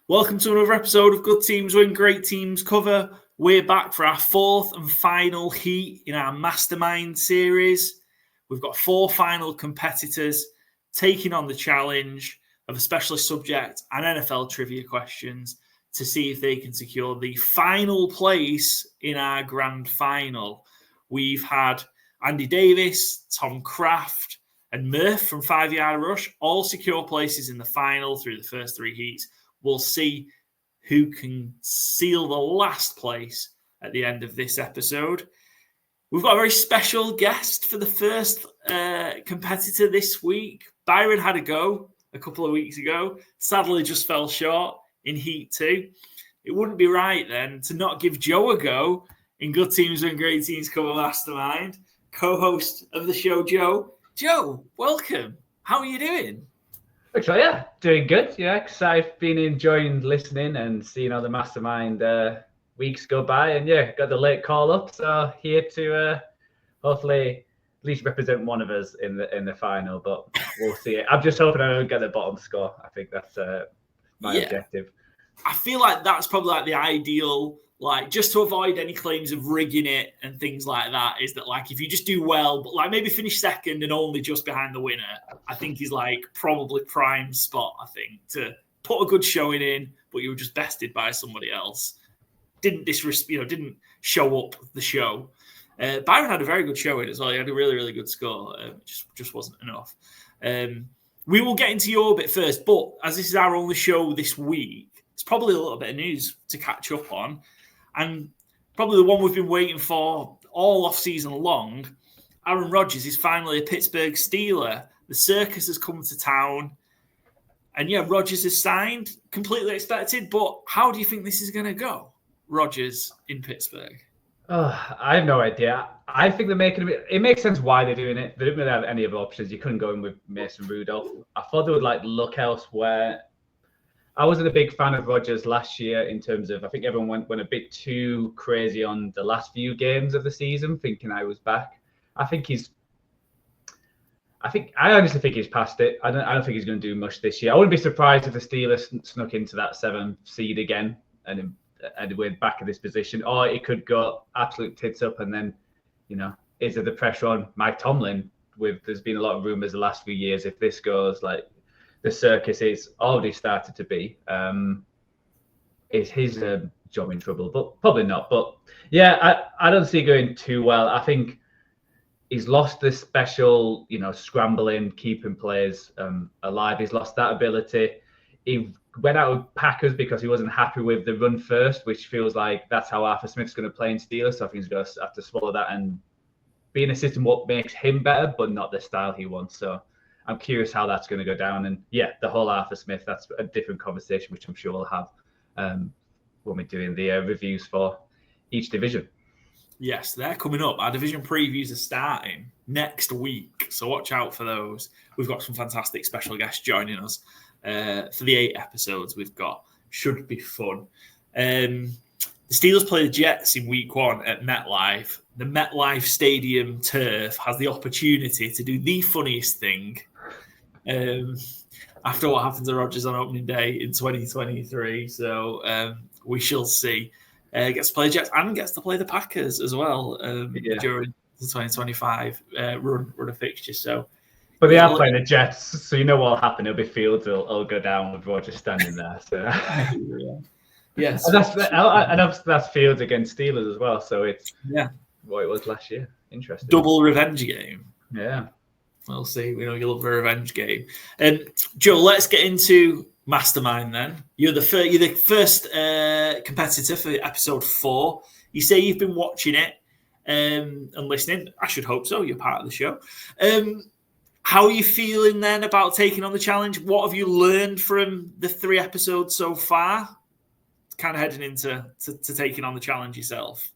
Welcome to another episode of Good Teams Win, Great Teams Cover. We're back for our fourth and final heat in our Mastermind series. We've got 4 final competitors taking on the challenge of a specialist subject and NFL trivia questions to see if they can secure the final place in our grand final. We've had Andy Davis, Tom Kraft, and Murph from 5 Yard Rush all secure places in the final through the first 3 heats. We'll see who can seal the last place at the end of this episode. We've got a very special guest for the first competitor this week. Byron had a go a couple of weeks ago. Sadly, just fell short in Heat 2. It wouldn't be right then to not give Joe a go in Good Teams Win, Great Teams Cover Mastermind, co-host of the show, Joe. Joe, welcome. How are you doing? Actually, yeah, doing good. Yeah, because I've been enjoying listening and seeing how the Mastermind weeks go by, and yeah, got the late call up. So here to hopefully at least represent one of us in the final, but we'll see. I'm just hoping I don't get the bottom score. I think that's my objective. I feel like that's probably like the ideal, like just to avoid any claims of rigging it and things like that, is that like if you just do well, but like maybe finish second and only just behind the winner, I think is like probably prime spot, I think, to put a good showing in, but you were just bested by somebody else. Didn't show up the show. Byron had a very good showing as well. He had a really, really good score. Just wasn't enough. We will get into your bit first, but as this is our only show this week, it's probably a little bit of news to catch up on. And probably the one we've been waiting for all off-season long. Aaron Rodgers is finally a Pittsburgh Steeler. The circus has come to town. And yeah, Rodgers is signed. Completely expected. But how do you think this is going to go? Rodgers in Pittsburgh. I have no idea. I think they're making it makes sense why they're doing it. They didn't really have any other options. You couldn't go in with Mason Rudolph. I thought they would look elsewhere. I wasn't a big fan of Rodgers last year in terms of, I think everyone went a bit too crazy on the last few games of the season, thinking I was back. I honestly think he's past it. I don't think he's going to do much this year. I wouldn't be surprised if the Steelers snuck into that 7th seed again and we're back in this position, or it could go absolute tits up and then, is there the pressure on Mike Tomlin? There's been a lot of rumors the last few years. If this goes like the circus is already started to be, is his job in trouble? But probably not. But yeah, I don't see it going too well. I think he's lost this special, scrambling, keeping players alive. He's lost that ability. He went out with Packers because he wasn't happy with the run first, which feels like that's how Arthur Smith's going to play in Steelers. So I think he's going to have to swallow that and be in a system what makes him better, but not the style he wants. So I'm curious how that's going to go down. And yeah, the whole Arthur Smith, that's a different conversation, which I'm sure we'll have when we're doing the reviews for each division. Yes, they're coming up. Our division previews are starting next week, so watch out for those. We've got some fantastic special guests joining us for the 8 episodes we've got. Should be fun. The Steelers play the Jets in week 1 at MetLife. The MetLife Stadium turf has the opportunity to do the funniest thing after what happened to Rodgers on opening day in 2023. So we shall see. Gets to play the Jets and gets to play the Packers as well during the 2025 run of fixtures. So, but they are playing the Jets, so you know what'll happen. It'll be Fields. It'll go down with Rodgers standing there. So. Yes, and that's Fields against Steelers as well. So it's what it was last year. Interesting. Double revenge game. Yeah, we'll see. We know you love a revenge game. Joe, let's get into Mastermind then. You're the first competitor for episode 4. You say you've been watching it and listening. I should hope so. You're part of the show. How are you feeling then about taking on the challenge? What have you learned from the 3 episodes so far? Kind of heading into taking on the challenge yourself.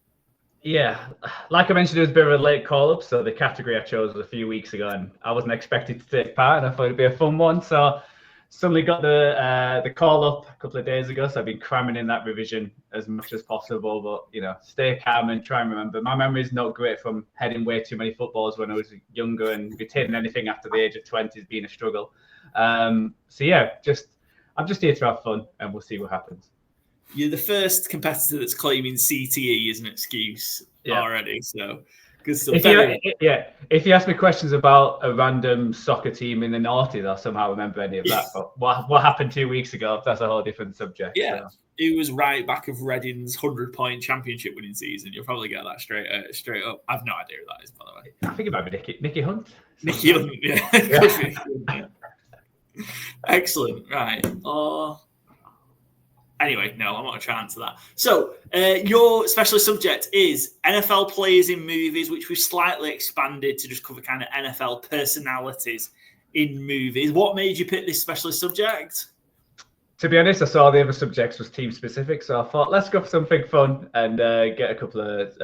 Yeah, like I mentioned, it was a bit of a late call-up. So the category I chose was a few weeks ago, and I wasn't expected to take part, and I thought it'd be a fun one. So suddenly got the call up a couple of days ago, so I've been cramming in that revision as much as possible. But stay calm and try and remember. My memory is not great from heading way too many footballs when I was younger, and retaining anything after the age of 20 has been a struggle. So yeah, just I'm just here to have fun, and we'll see what happens. You're the first competitor that's claiming CTE as an excuse already. So good stuff. If you ask me questions about a random soccer team in the noughties, I'll somehow remember any of that. But what happened 2 weeks ago? That's a whole different subject. Yeah, so. It was right back of Reading's 100-point championship winning season. You'll probably get that straight up. I've no idea who that is, by the way. I think it might be Nicky Hunt. Nicky Hunt, yeah. Excellent. Right. Anyway, no, I'm not going to try and answer that. So, your specialist subject is NFL players in movies, which we've slightly expanded to just cover kind of NFL personalities in movies. What made you pick this specialist subject? To be honest, I saw the other subjects was team specific, so I thought let's go for something fun and get a couple of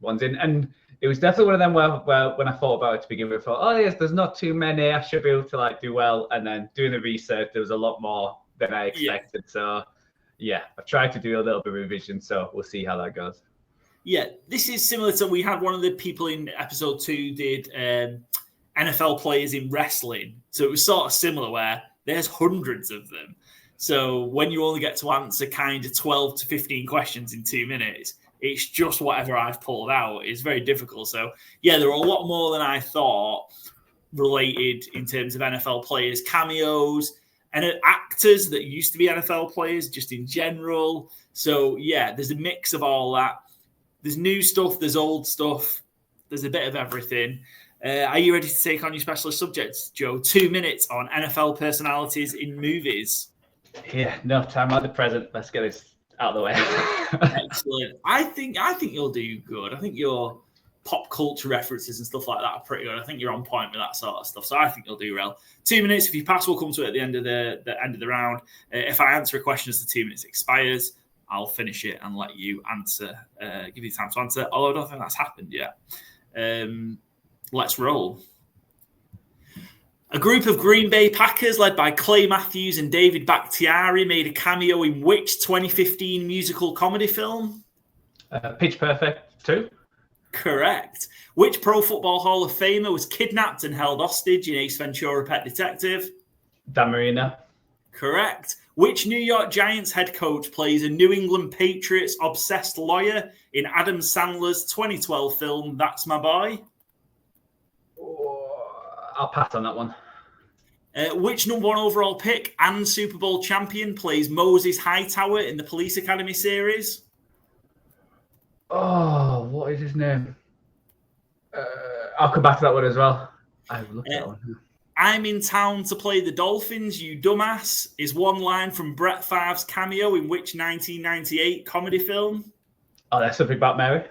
ones in. And it was definitely one of them where when I thought about it to begin with, I thought, oh yes, there's not too many. I should be able to do well. And then doing the research, there was a lot more than I expected. Yeah. So yeah, I've tried to do a little bit of revision, so we'll see how that goes. Yeah, this is similar to we had one of the people in episode 2 did NFL players in wrestling. So it was sort of similar where there's hundreds of them. So when you only get to answer kind of 12 to 15 questions in 2 minutes, it's just whatever I've pulled out. It's very difficult. So yeah, there are a lot more than I thought related in terms of NFL players, cameos, and actors that used to be NFL players just in general. So yeah, there's a mix of all that. There's new stuff, there's old stuff, there's a bit of everything. Are you ready to take on your specialist subjects, Joe? 2 minutes on NFL personalities in movies. Yeah, no time like the present. Let's get this out of the way. Excellent. I think you'll do good. I think your pop culture references and stuff like that are pretty good. I think you're on point with that sort of stuff. So I think you'll do well. 2 minutes. If you pass, we'll come to it at the end of the round. If I answer a question as the 2 minutes expires, I'll finish it and let you answer. Give you time to answer. Although I don't think that's happened yet. Let's roll. A group of Green Bay Packers led by Clay Matthews and David Bakhtiari made a cameo in which 2015 musical comedy film? Pitch Perfect 2. Correct. Which Pro Football Hall of Famer was kidnapped and held hostage in Ace Ventura: Pet Detective? Dan Marino. Correct. Which New York Giants head coach plays a New England Patriots obsessed lawyer in Adam Sandler's 2012 film That's My Boy? I'll pass on that one. Which number 1 overall pick and Super Bowl champion plays Moses Hightower in the Police Academy series? Oh, what is his name? I'll come back to that one as well. I've looked at that one. I'm in town to play the Dolphins, you dumbass, is one line from Brett Favre's cameo in which 1998 comedy film? Oh, that's Something About Mary.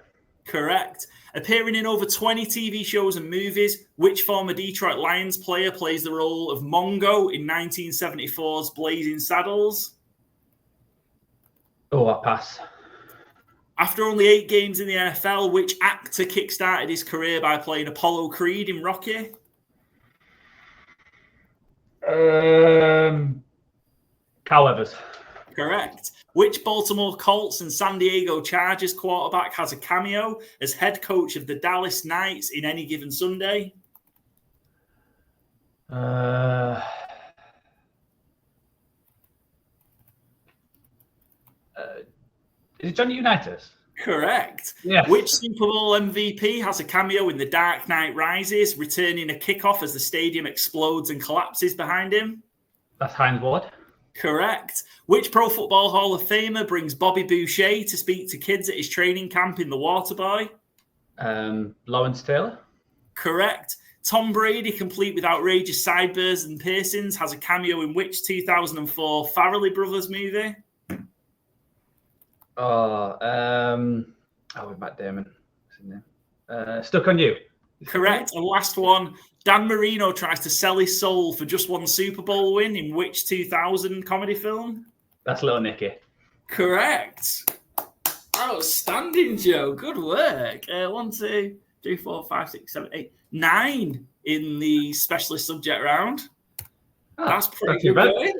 Correct. Appearing in over 20 TV shows and movies, which former Detroit Lions player plays the role of Mongo in 1974's Blazing Saddles? Oh, I'll pass. After only 8 games in the NFL, which actor kickstarted his career by playing Apollo Creed in Rocky? Carl Weathers. Correct. Which Baltimore Colts and San Diego Chargers quarterback has a cameo as head coach of the Dallas Knights in Any Given Sunday? Is it Johnny Unitas? Correct. Yeah. Which Super Bowl MVP has a cameo in The Dark Knight Rises, returning a kickoff as the stadium explodes and collapses behind him? That's Hines Ward. Correct. Which Pro Football Hall of Famer brings Bobby Boucher to speak to kids at his training camp in The Waterboy? Lawrence Taylor. Correct. Tom Brady, complete with outrageous sideburns and piercings, has a cameo in which 2004 Farrelly Brothers movie? With Matt Damon. What's his name? Stuck on You. Correct. And last one. Dan Marino tries to sell his soul for just one Super Bowl win in which 2000 comedy film? That's Little Nicky. Correct. Outstanding, Joe. Good work. 1, 2, 3, 4, 5, 6, 7, 8, 9 in the specialist subject round. That's pretty good.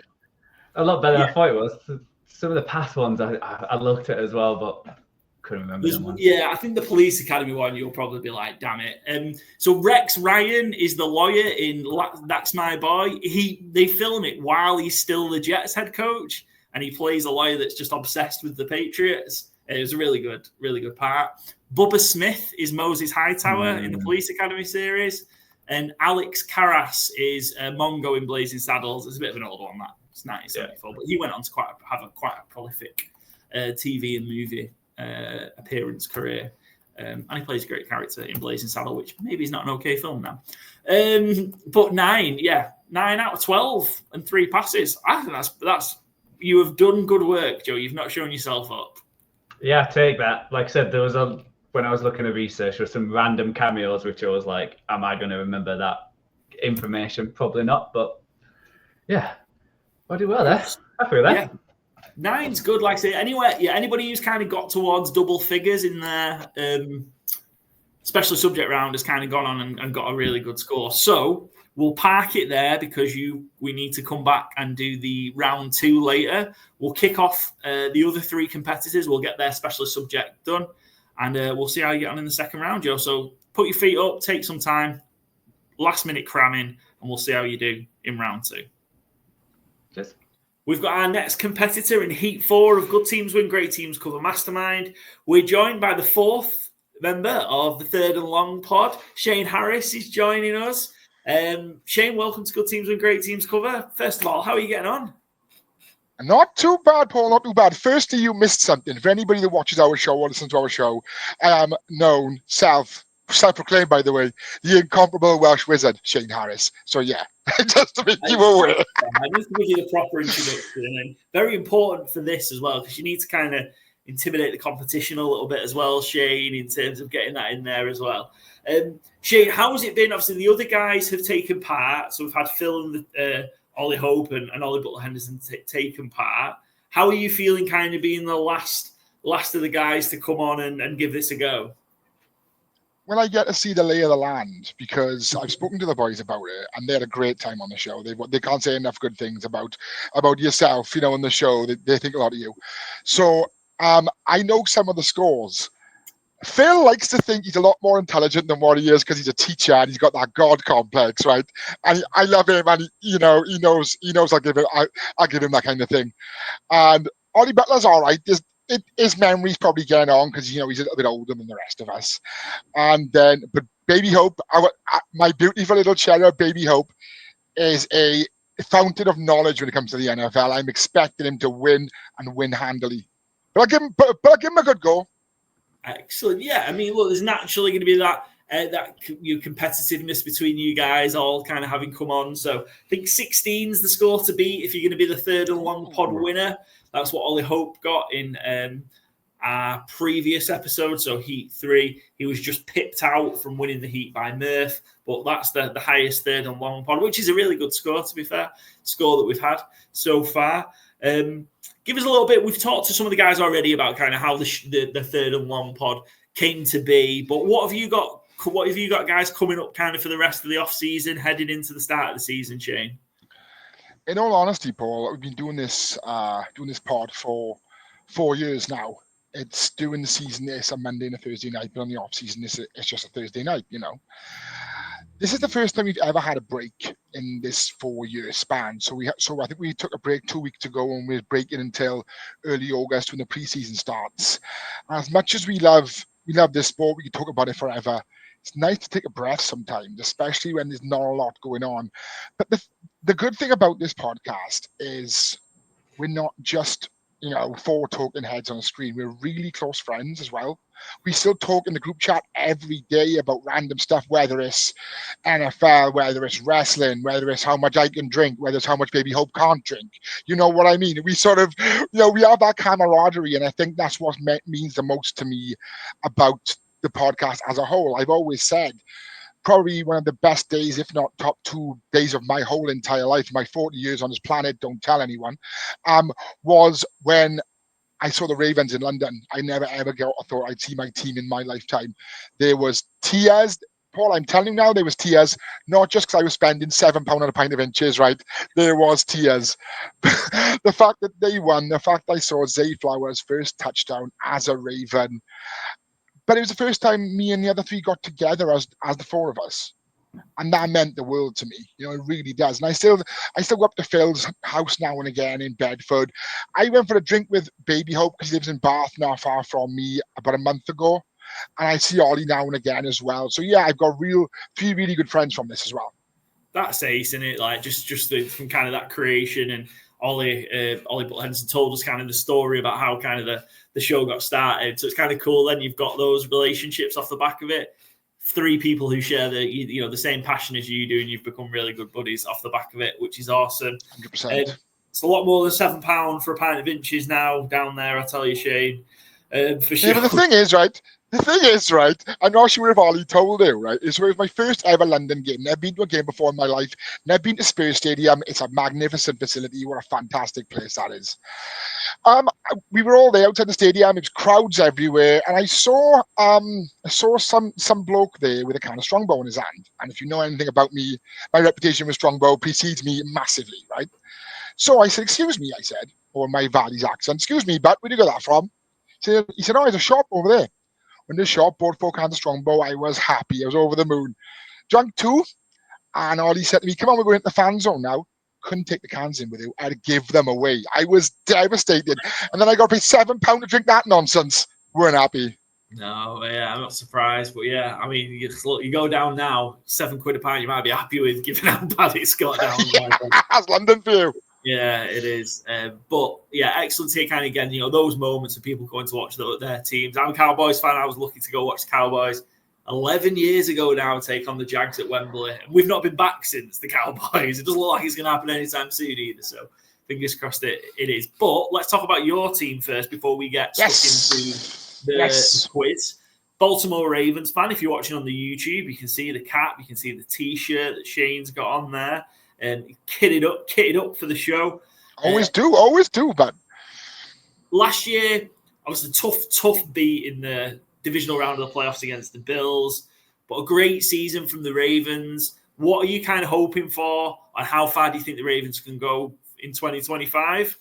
A lot better than I thought it was. Some of the past ones I looked at as well, but couldn't remember them ones. Yeah, I think the Police Academy one, you'll probably be like, damn it. So Rex Ryan is the lawyer in That's My Boy. They film it while he's still the Jets head coach, and he plays a lawyer that's just obsessed with the Patriots. It was a really good part. Bubba Smith is Moses Hightower in the Police Academy series, and Alex Karras is Mongo in Blazing Saddles. It's a bit of an older one, that. It's 1974, but he went on to have a prolific TV and movie appearance career. And he plays a great character in Blazing Saddle, which maybe is not an okay film now. But 9 out of 12 and 3 passes. I think that's you have done good work, Joe. You've not shown yourself up. Yeah, take that. Like I said, when I was looking at research, there were some random cameos, which I was like, am I going to remember that information? Probably not, but yeah. I do well there. Happy with that. Yeah. 9's good. Like I say, anybody who's kind of got towards double figures in their special subject round has kind of gone on and got a really good score. So we'll park it there because we need to come back and do the round 2 later. We'll kick off the other 3 competitors. We'll get their special subject done, and we'll see how you get on in the second round, Joe. So put your feet up, take some time, last minute cramming, and we'll see how you do in round 2. Cheers. We've got our next competitor in Heat 4 of Good Teams Win, Great Teams Cover Mastermind. We're joined by the 4th member of the Third and Long pod. Shane Harris is joining us. Shane, welcome to Good Teams Win, Great Teams Cover. First of all, how are you getting on? Not too bad, Paul, not too bad. Firstly, you missed something. For anybody that watches our show or listens to our show, I am known, self-proclaimed, by the way, the incomparable Welsh wizard, Shane Harris. So, yeah, just to make you aware. I need to give you the proper introduction. And very important for this as well, because you need to kind of intimidate the competition a little bit as well, Shane, in terms of getting that in there as well. Shane, how has it been? Obviously, the other guys have taken part. So we've had Phil and Ollie Hope and Ollie Butler Henderson taken part. How are you feeling kind of being the last of the guys to come on and give this a go? When I get to see the lay of the land, because I've spoken to the boys about it, and they had a great time on the show. They can't say enough good things about yourself, on the show. They think a lot of you. So I know some of the scores. Phil likes to think he's a lot more intelligent than what he is because he's a teacher and he's got that God complex, right? And I love him, and he knows I'll give him that kind of thing. And Ollie Butler's all right. His memory's probably getting on because he's a little bit older than the rest of us. But Baby Hope, my beautiful little cherub, Baby Hope, is a fountain of knowledge when it comes to the NFL. I'm expecting him to win and win handily. But I'll give him a good go. Excellent. Yeah, I mean, look, there's naturally going to be that competitiveness between you guys all kind of having come on. So I think 16 is the score to beat if you're going to be the Third and Long pod winner. That's what Ollie Hope got in our previous episode. So Heat 3, he was just pipped out from winning the Heat by Murph, but that's the highest Third and Long pod, which is a really good score, to be fair, score that we've had so far. Give us a little bit. We've talked to some of the guys already about kind of how the Third and Long pod came to be, but what have you got? What have you got, guys, coming up kind of for the rest of the off season, heading into the start of the season, Shane? In all honesty, Paul, we've been doing this pod for 4 years now. It's during the season, it's a Monday and a Thursday night, but on the off season, it's just a Thursday night. This is the first time we've ever had a break in this 4-year span. So I think we took a break 2 weeks ago, and we're breaking until early August when the preseason starts. As much as we love this sport, we can talk about it forever. It's nice to take a breath sometimes, especially when there's not a lot going on. But the good thing about this podcast is we're not just 4 talking heads on a screen. We're really close friends as well. We still talk in the group chat every day about random stuff, whether it's NFL, whether it's wrestling, whether it's how much I can drink, whether it's how much Baby Hope can't drink. You know what I mean? We sort of, we have that camaraderie, and I think that's what means the most to me about the podcast as a whole. I've always said probably one of the best days, if not top 2 days of my whole entire life, my 40 years on this planet, don't tell anyone, was when I saw the Ravens in London. I never ever thought I'd see my team in my lifetime. There was tears, Paul, I'm telling you now, there was tears, not just because I was spending £7 on a pint of inches, right? There was tears. The fact that they won, the fact I saw Zay Flowers' first touchdown as a Raven, but it was the first time me and the other three got together as the four of us. And that meant the world to me. It really does. And I still go up to Phil's house now and again in Bedford. I went for a drink with Baby Hope because he lives in Bath, not far from me, about a month ago. And I see Ollie now and again as well. So yeah, I've got three really good friends from this as well. That's ace, isn't it? Like just from kind of that creation, and Ollie Butt-Henson told us kind of the story about how kind of the show got started. So it's kind of cool. Then you've got those relationships off the back of it. 3 people who share the same passion as you do, and you've become really good buddies off the back of it, which is awesome. 100%. It's a lot more than £7 for a pint of inches now down there, I tell you, Shane. For sure. Yeah, but the thing is, right, I'm not sure if Ollie told you, right, it was my first ever London game. Never been to a game before in my life. Never been to Spurs Stadium. It's a magnificent facility. What a fantastic place that is. We were all there outside the stadium. It was crowds everywhere, and I saw some bloke there with a can of Strongbow in his hand. And if you know anything about me, my reputation with Strongbow precedes me massively, right? So I said, "Excuse me," I said, or my Valley's accent, "Excuse me, but where do you get that from?" He said, "Oh, there's a shop over there." When the shop, bought 4 cans of Strongbow, I was happy. I was over the moon. Drank 2, and Ollie said to me, "Come on, we're going into the fan zone now." Couldn't take the cans in with you. I'd give them away. I was devastated. And then I got paid £7 to drink that nonsense. Weren't happy. No, yeah, I'm not surprised. But yeah, I mean, you go down now, £7 a pint, you might be happy with, given how bad it's got down there. That's London for you. Yeah, it is. But yeah, excellent to kind of again, those moments of people going to watch their teams. I'm a Cowboys fan. I was lucky to go watch the Cowboys 11 years ago now, take on the Jags at Wembley. And we've not been back since, the Cowboys. It doesn't look like it's going to happen anytime soon either. So fingers crossed it is. But let's talk about your team first before we get stuck into the quiz. Baltimore Ravens fan. If you're watching on the YouTube, you can see the cap, you can see the T-shirt that Shane's got on there. Kitted up for the show. Always do, but last year, obviously tough beat in the divisional round of the playoffs against the Bills, but a great season from the Ravens. What are you kind of hoping for, and how far do you think the Ravens can go in 2025?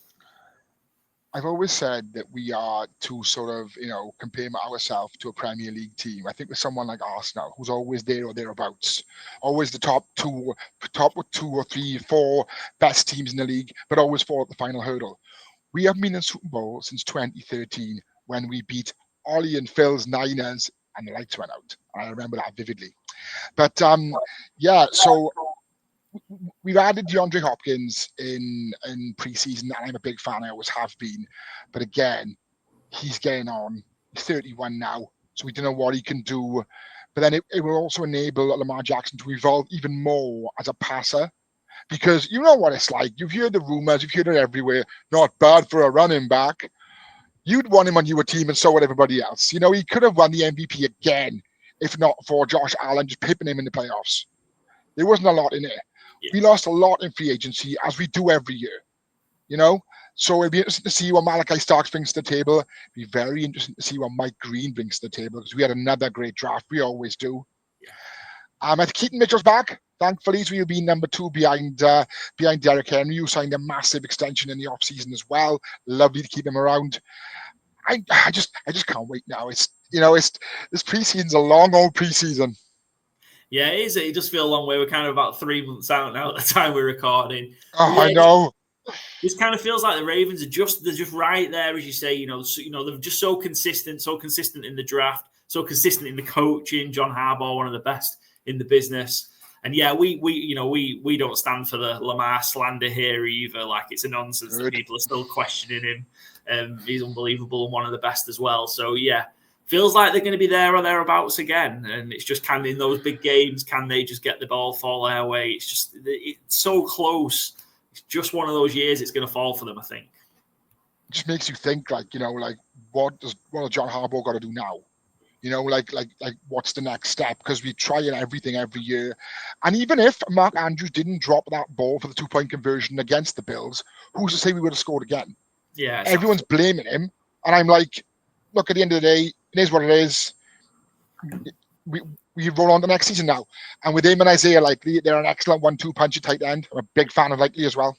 I've always said that we are to sort of, compare ourselves to a Premier League team. I think with someone like Arsenal, who's always there or thereabouts, always the top 2 or 3, 4 best teams in the league, but always fall at the final hurdle. We haven't been in Super Bowl since 2013 when we beat Ollie and Phil's Niners and the lights went out. I remember that vividly. But so we've added DeAndre Hopkins in preseason, and I'm a big fan. I always have been. But again, he's getting on. He's 31 now, so we don't know what he can do. But then it will also enable Lamar Jackson to evolve even more as a passer. Because you know what it's like. You've heard the rumors. You've heard it everywhere. Not bad for a running back. You'd want him on your team, and so would everybody else. He could have won the MVP again if not for Josh Allen just pipping him in the playoffs. There wasn't a lot in it. Yeah. We lost a lot in free agency, as we do every year. So it'd be interesting to see what Malachi Starks brings to the table. It'd be very interesting to see what Mike Green brings to the table, because we had another great draft. We always do. Yeah. Keaton Mitchell's back. Thankfully, so he'll be number 2 behind Derrick Henry, who signed a massive extension in the offseason as well. Lovely to keep him around. I just can't wait now. It's this preseason's a long old preseason. Yeah, it is. It does feel a long way. We're kind of about 3 months out now at the time we're recording. Oh, I know. This kind of feels like the Ravens are just right there, as you say. They're just so consistent in the draft, so consistent in the coaching. John Harbaugh, one of the best in the business. And yeah, we don't stand for the Lamar slander here either. Like, it's a nonsense that people are still questioning him. He's unbelievable and one of the best as well. So yeah, feels like they're going to be there or thereabouts again. And it's just kind of in those big games, can they just get the ball fall their way? It's so close. It's just one of those years it's going to fall for them, I think. It just makes you think, what does John Harbaugh got to do now? What's the next step? Because we try everything every year. And even if Mark Andrews didn't drop that ball for the 2-point conversion against the Bills, who's to say we would have scored again? Yeah. Everyone's blaming him. And I'm like, look, at the end of the day, it is what it is. we roll on to next season now. And with him and Isaiah Likely, they're an excellent 1-2 punch at tight end. I'm a big fan of Likely as well.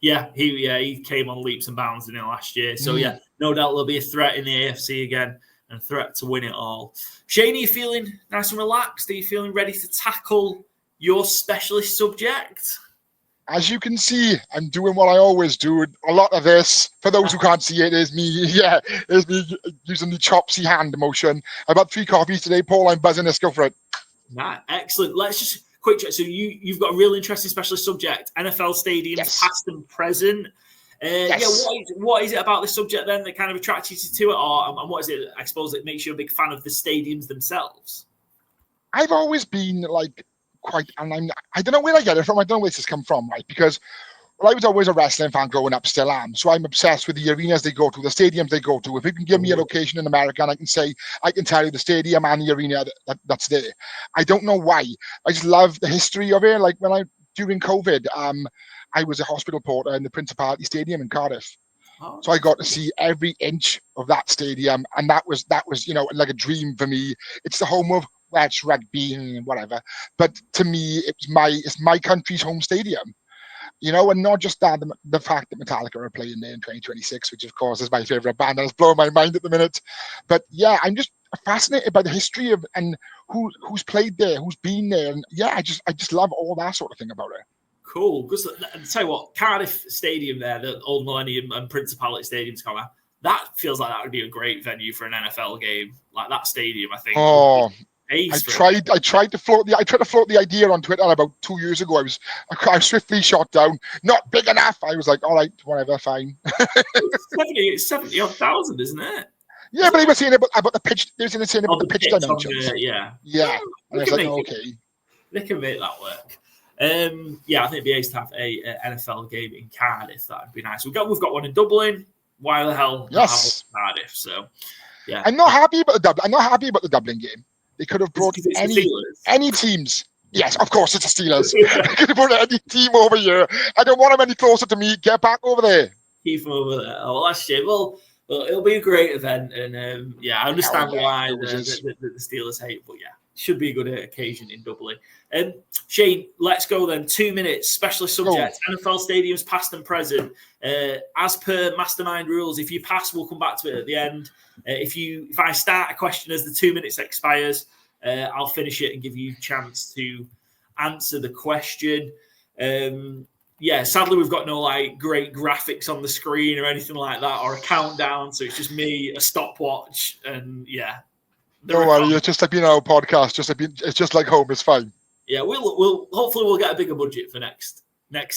Yeah, he came on leaps and bounds in it last year. So yeah, no doubt there'll be a threat in the AFC again and a threat to win it all. Shane, are you feeling nice and relaxed? Are you feeling ready to tackle your specialist subject? As you can see, I'm doing what I always do. A lot of this, for those who can't see it, is me using the chopsy hand motion. I've had 3 coffees today, Paul. I'm buzzing. Let's go for it. Nah, excellent. Let's just quick check. So you've got a real interesting specialist subject, NFL stadiums, past and present. Yeah, what is it about this subject then that kind of attracted you to it, and what is it, I suppose, that makes you a big fan of the stadiums themselves? I've always been like quite, and I don't know where I get it from. I don't know where this has come from, right? Because I was always a wrestling fan growing up, still am. So I'm obsessed with the arenas they go to, the stadiums they go to. If you can give me a location in America and I can tell you the stadium and the arena that's there. I don't know why. I just love the history of it. Like during COVID, I was a hospital porter in the Principality Stadium in Cardiff. So I got to see every inch of that stadium, and that was like a dream for me. It's the home of Welsh rugby and whatever, but to me, it's my country's home stadium. And not just that, the fact that Metallica are playing there in 2026, which of course is my favorite band, and it's blowing my mind at the minute. But yeah, I'm just fascinated by the history of and who's played there, who's been there, and yeah, I just love all that sort of thing about it. Cool. Because tell you what, Cardiff Stadium there, the Old Millennium and Principality Stadiums, that feels like that would be a great venue for an NFL game. Like that stadium, I think. Oh. I tried to float the idea on Twitter about 2 years ago. I was swiftly shot down. Not big enough. I was like, all right, whatever, fine. It's 70,000, isn't it? Yeah, but he was saying about the pitch. They were saying about the pitch dimensions. Yeah. And I was like, okay. They can make that work. I think it'd be ace to have a NFL game in Cardiff. That'd be nice. We've got one in Dublin. Why the hell not have Cardiff? So yeah, I'm not happy about the Dublin game. They could have brought any teams. Yes, of course, it's the Steelers. They could have brought any team over here. I don't want them any closer to me. Get back over there. Keep them over there. Oh, that's shit. Well, it'll be a great event. And I understand why the Steelers hate, but yeah, should be a good occasion in Dublin. Shane, let's go then. 2 minutes. Specialist subject. NFL stadiums, past and present. As per Mastermind rules, if you pass, we'll come back to it at the end. If I start a question as the 2 minutes expires, I'll finish it and give you a chance to answer the question. Sadly, we've got no great graphics on the screen or anything like that, or a countdown. So it's just me, a stopwatch, and yeah. Don't worry, it's just like being on our podcast. It's just like home. It's fine. Yeah, we'll hopefully we'll get a bigger budget for next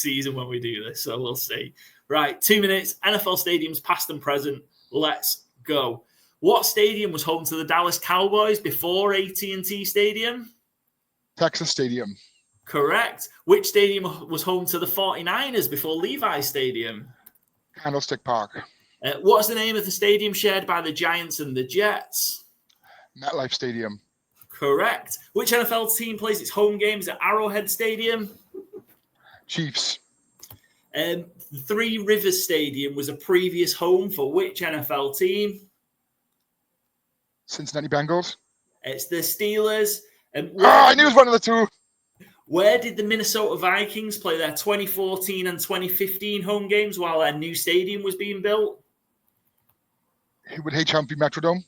season when we do this. So we'll see. Right, 2 minutes. NFL stadiums, past and present. Let's go. What stadium was home to the Dallas Cowboys before AT&T Stadium? Texas Stadium. Correct. Which stadium was home to the 49ers before Levi Stadium? Candlestick Park. What's the name of the stadium shared by the Giants and the Jets? MetLife Stadium. Correct. Which NFL team plays its home games at Arrowhead Stadium? Chiefs. Three Rivers Stadium was a previous home for which NFL team? Cincinnati Bengals. It's the Steelers. I knew it was one of the two. Where did the Minnesota Vikings play their 2014 and 2015 home games while their new stadium was being built? Hubert H. Humphrey Metrodome.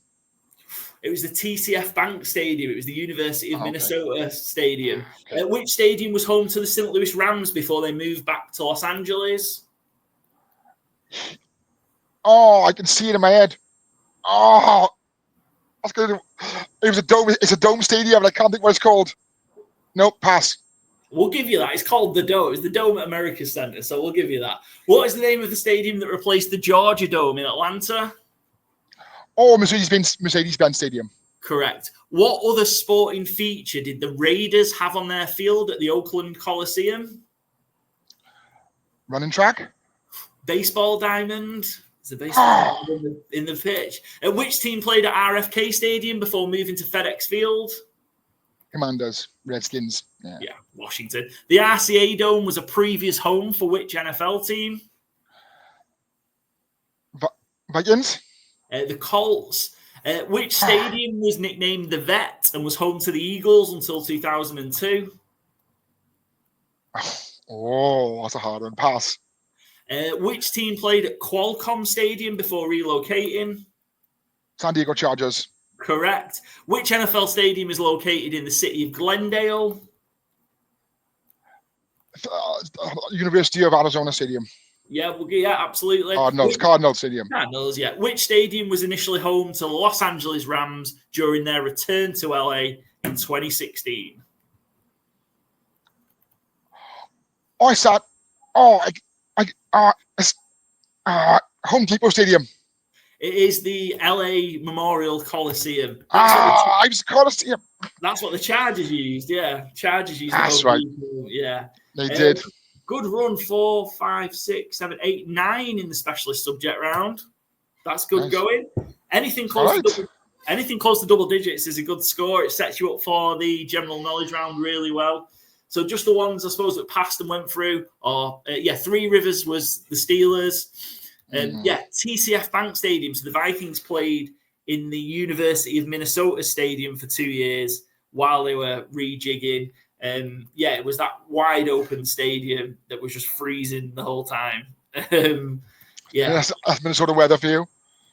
It was the TCF Bank Stadium. It was the University of Minnesota Stadium. Okay. Which stadium was home to the St. Louis Rams before they moved back to Los Angeles? Oh, I can see it in my head. Oh, that's good. It was a dome. It's a dome stadium, and I can't think what it's called. Nope, pass. We'll give you that. It's called the Dome. It's the Dome at America Center, so we'll give you that. What is the name of the stadium that replaced the Georgia Dome in Atlanta? Oh, Mercedes-Benz Stadium. Correct. What other sporting feature did the Raiders have on their field at the Oakland Coliseum? Running track. Baseball diamond. It's a baseball diamond in the pitch. And which team played at RFK Stadium before moving to FedEx Field? Commanders, Redskins. Yeah, Washington. The RCA Dome was a previous home for which NFL team? Vikings. The Colts. Which stadium was nicknamed the Vet and was home to the Eagles until 2002? Oh, that's a hard one. Pass. Which team played at Qualcomm Stadium before relocating? San Diego Chargers. Correct. Which NFL stadium is located in the city of Glendale? University of Arizona Stadium. Yeah, absolutely. Cardinals Stadium. Cardinals, yeah. Which stadium was initially home to the Los Angeles Rams during their return to LA in 2016? Home Depot Stadium. It is the LA Memorial Coliseum. Coliseum. That's what the Chargers used, yeah. Chargers used That's right. Yeah. They did. Good run, 4, 5, 6, 7, 8, 9 in the specialist subject round. That's good going. Anything close to double digits is a good score. It sets you up for the general knowledge round really well. So just the ones, I suppose, that passed and went through are, Three Rivers was the Steelers. TCF Bank Stadium. So the Vikings played in the University of Minnesota Stadium for 2 years while they were rejigging. It was that wide open stadium that was just freezing the whole time. That's Minnesota weather for you.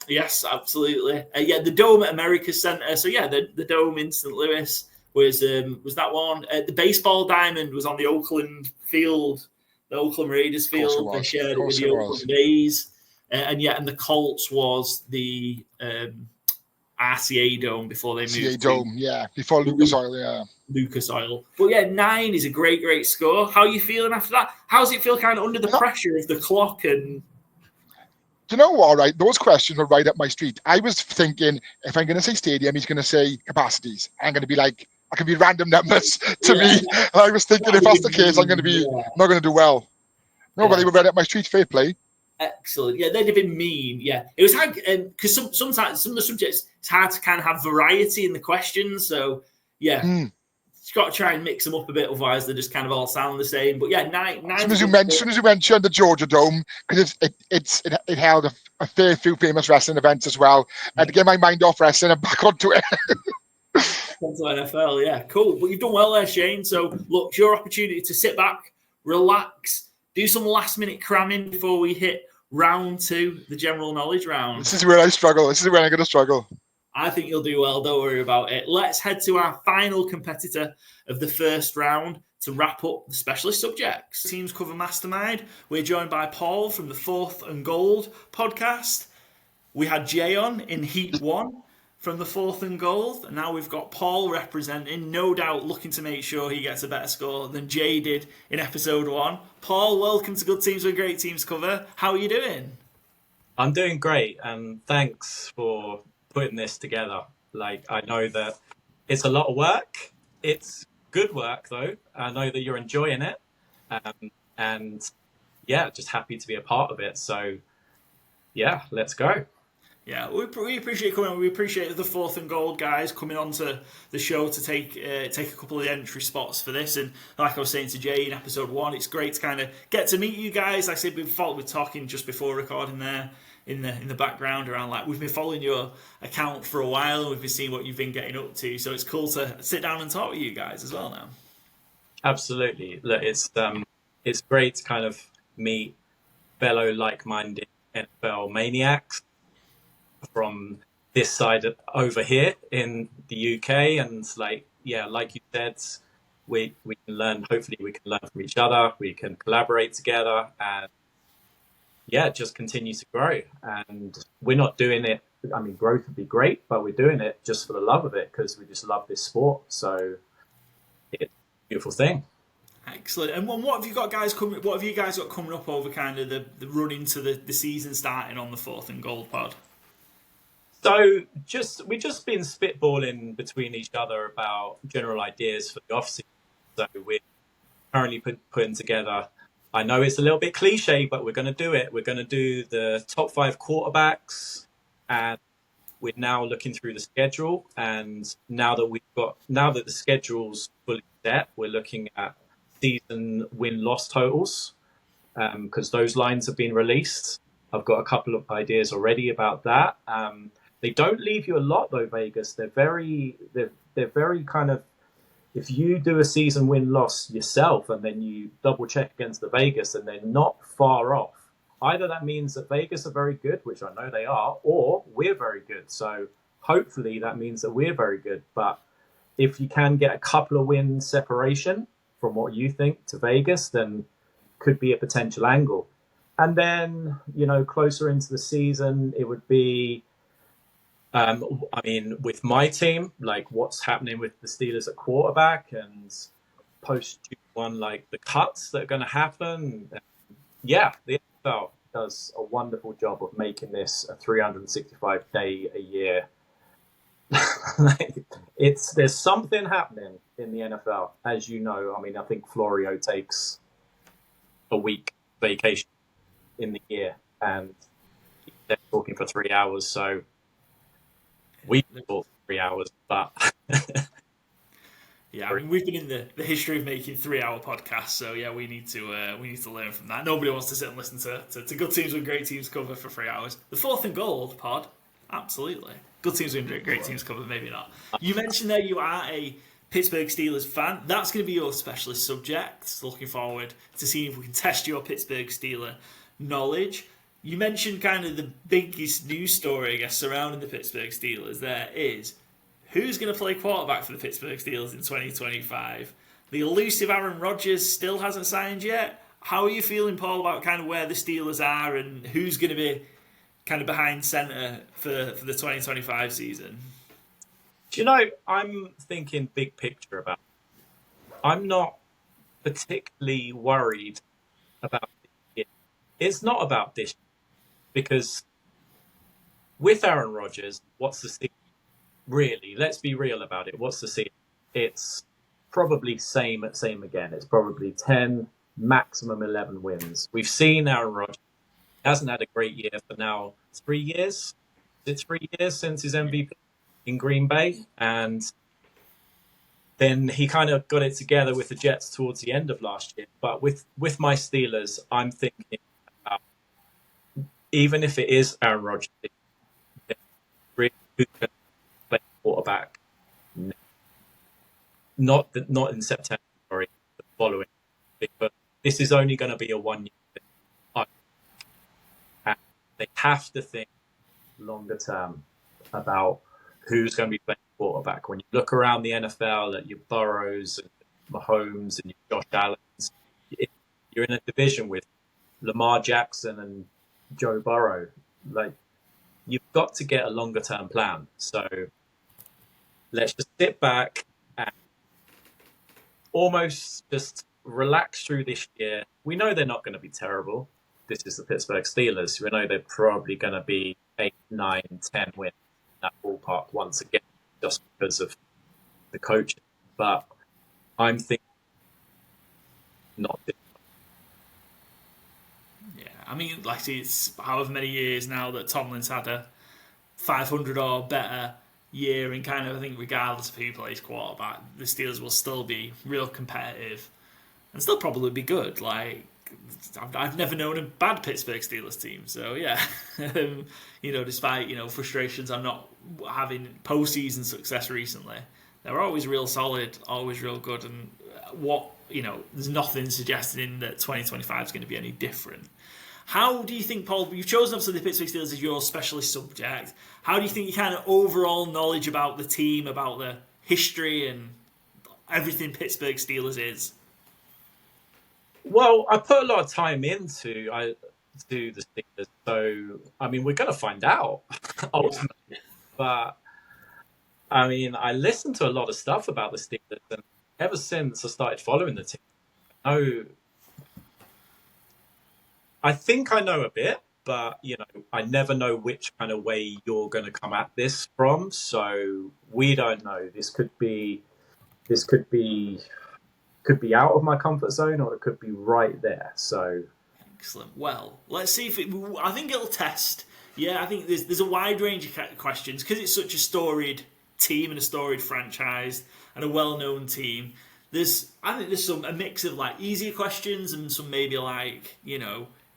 Yes, absolutely. The Dome at America's Center. So the Dome in St. Louis was that one. The baseball diamond was on the Oakland field, the Oakland Raiders field. They shared it with the Oakland A's. And the Colts was the RCA Dome before they moved. RCA Dome, before Lucas Oil, Lucas Oil. But 9 is a great score. How are you feeling after that? How does it feel kind of under the pressure of the clock? And do you know what, right? Those questions were right up my street. I was thinking, if I'm going to say stadium, he's going to say capacities. I'm going to be like, I can be random numbers to me. And I was thinking, if that's the case, I'm going to be not going to do well. No, but they were right up my street. Fair play. Excellent. Yeah, they'd have been mean. Yeah, it was hard because sometimes some of the subjects it's hard to kind of have variety in the questions. So you've got to try and mix them up a bit, otherwise they just kind of all sound the same. But 9. As soon as you mentioned the Georgia Dome, because it held a fair few famous wrestling events as well, and to get my mind off wrestling and back onto it. Onto NFL, yeah, cool. But you've done well there, Shane. So look, it's your opportunity to sit back, relax. Do some last-minute cramming before we hit round 2, the general knowledge round. This is where I struggle. This is where I'm going to struggle. I think you'll do well. Don't worry about it. Let's head to our final competitor of the first round to wrap up the specialist subjects. Teams cover Mastermind. We're joined by Paul from the Fourth and Gold podcast. We had Jay on in Heat 1 from the Fourth and Gold. And now we've got Paul representing, no doubt looking to make sure he gets a better score than Jay did in episode 1. Paul, welcome to Good Teams with Great Teams Cover. How are you doing? I'm doing great, and thanks for putting this together. I know that it's a lot of work. It's good work, though. I know that you're enjoying it. Just happy to be a part of it. So, let's go. Yeah, we appreciate coming on. We appreciate the Fourth and Gold guys coming on to the show to take a couple of the entry spots for this. And like I was saying to Jay in episode 1, it's great to kind of get to meet you guys. Like I said, we're talking just before recording there in the background around we've been following your account for a while and we've been seeing what you've been getting up to. So it's cool to sit down and talk with you guys as well now. Absolutely. Look, it's great to kind of meet fellow like-minded NFL maniacs from this side over here in the UK, and like you said, we can learn. Hopefully, we can learn from each other. We can collaborate together, and just continue to grow. And we're not doing it. I mean, growth would be great, but we're doing it just for the love of it because we just love this sport. So it's a beautiful thing. Excellent. And what have you got, guys? What have you guys got coming up over kind of the run into the season starting on the Fourth and Gold pod? So we've just been spitballing between each other about general ideas for the off-season. So we're currently putting together, I know it's a little bit cliche, but we're going to do it. We're going to do the top 5 quarterbacks, and we're now looking through the schedule. And now that the schedule's fully set, we're looking at season win-loss totals because those lines have been released. I've got a couple of ideas already about that. They don't leave you a lot though, Vegas. They're very kind of, if you do a season win-loss yourself and then you double check against the Vegas and they're not far off, either that means that Vegas are very good, which I know they are, or we're very good. So hopefully that means that we're very good. But if you can get a couple of wins separation from what you think to Vegas, then could be a potential angle. And then, closer into the season, it would be, with my team, like what's happening with the Steelers at quarterback and post Q1, like the cuts that are going to happen. Yeah, the NFL does a wonderful job of making this a 365-day a year. There's something happening in the NFL, as you know. I mean, I think Florio takes a week vacation in the year, and they're talking for 3 hours, so we talk 3 hours, but yeah, I mean, we've been in the history of making 3-hour podcasts, so yeah, we need to learn from that. Nobody wants to sit and listen to good teams with great teams cover for 3 hours. The fourth and gold pod, absolutely. Good teams with great teams cover, maybe not. You mentioned there you are a Pittsburgh Steelers fan. That's going to be your specialist subject. Looking forward to seeing if we can test your Pittsburgh Steeler knowledge. You mentioned kind of the biggest news story, I guess, surrounding the Pittsburgh Steelers. There is who's going to play quarterback for the Pittsburgh Steelers in 2025. The elusive Aaron Rodgers still hasn't signed yet. How are you feeling, Paul, about kind of where the Steelers are and who's going to be kind of behind centre for the 2025 season? Do you know, I'm thinking big picture about it. I'm not particularly worried about it. It's not about this, because with Aaron Rodgers, what's the season? Really, let's be real about it. What's the season? It's probably same again. It's probably 10, maximum 11 wins. We've seen Aaron Rodgers hasn't had a great year for now 3 years. It's 3 years since his MVP in Green Bay, and then he kind of got it together with the Jets towards the end of last year. But with my Steelers, I'm thinking about, even if it is Aaron Rodgers, really who can play quarterback? Not in September, sorry, the following. But this is only going to be a 1 year thing. And they have to think longer term about who's going to be playing quarterback. When you look around the NFL at your Burrows and Mahomes and your Josh Allens, you're in a division with Lamar Jackson and Joe Burrow. Like, you've got to get a longer term plan. So let's just sit back and almost just relax through this year. We know they're not going to be terrible. This is the Pittsburgh Steelers. We know they're probably going to be 8, 9, 10 wins in that ballpark once again, just because of the coaching. But I'm thinking not this. Yeah, I mean, like, it's however many years now that Tomlin's had a 500 or better year, and kind of, I think regardless of who plays quarterback, the Steelers will still be real competitive and still probably be good. Like, I've never known a bad Pittsburgh Steelers team, so yeah. Despite frustrations on not having postseason success recently, they're always real solid, always real good, and there's nothing suggesting that 2025 is going to be any different. How do you think, Paul, you've chosen obviously the Pittsburgh Steelers as your specialist subject. How do you think your kind of overall knowledge about the team, about the history and everything Pittsburgh Steelers is? Well, I put a lot of time into the Steelers, so I mean, we're going to find out ultimately. But I mean, I listened to a lot of stuff about the Steelers, and ever since I started following the team, I think I know a bit, but I never know which kind of way you're going to come at this from. So we don't know. This could be out of my comfort zone, or it could be right there. So excellent. Well, let's see if I think it'll test. Yeah, I think there's a wide range of questions because it's such a storied team and a storied franchise and a well-known team. I think there's a mix of like easier questions and some maybe like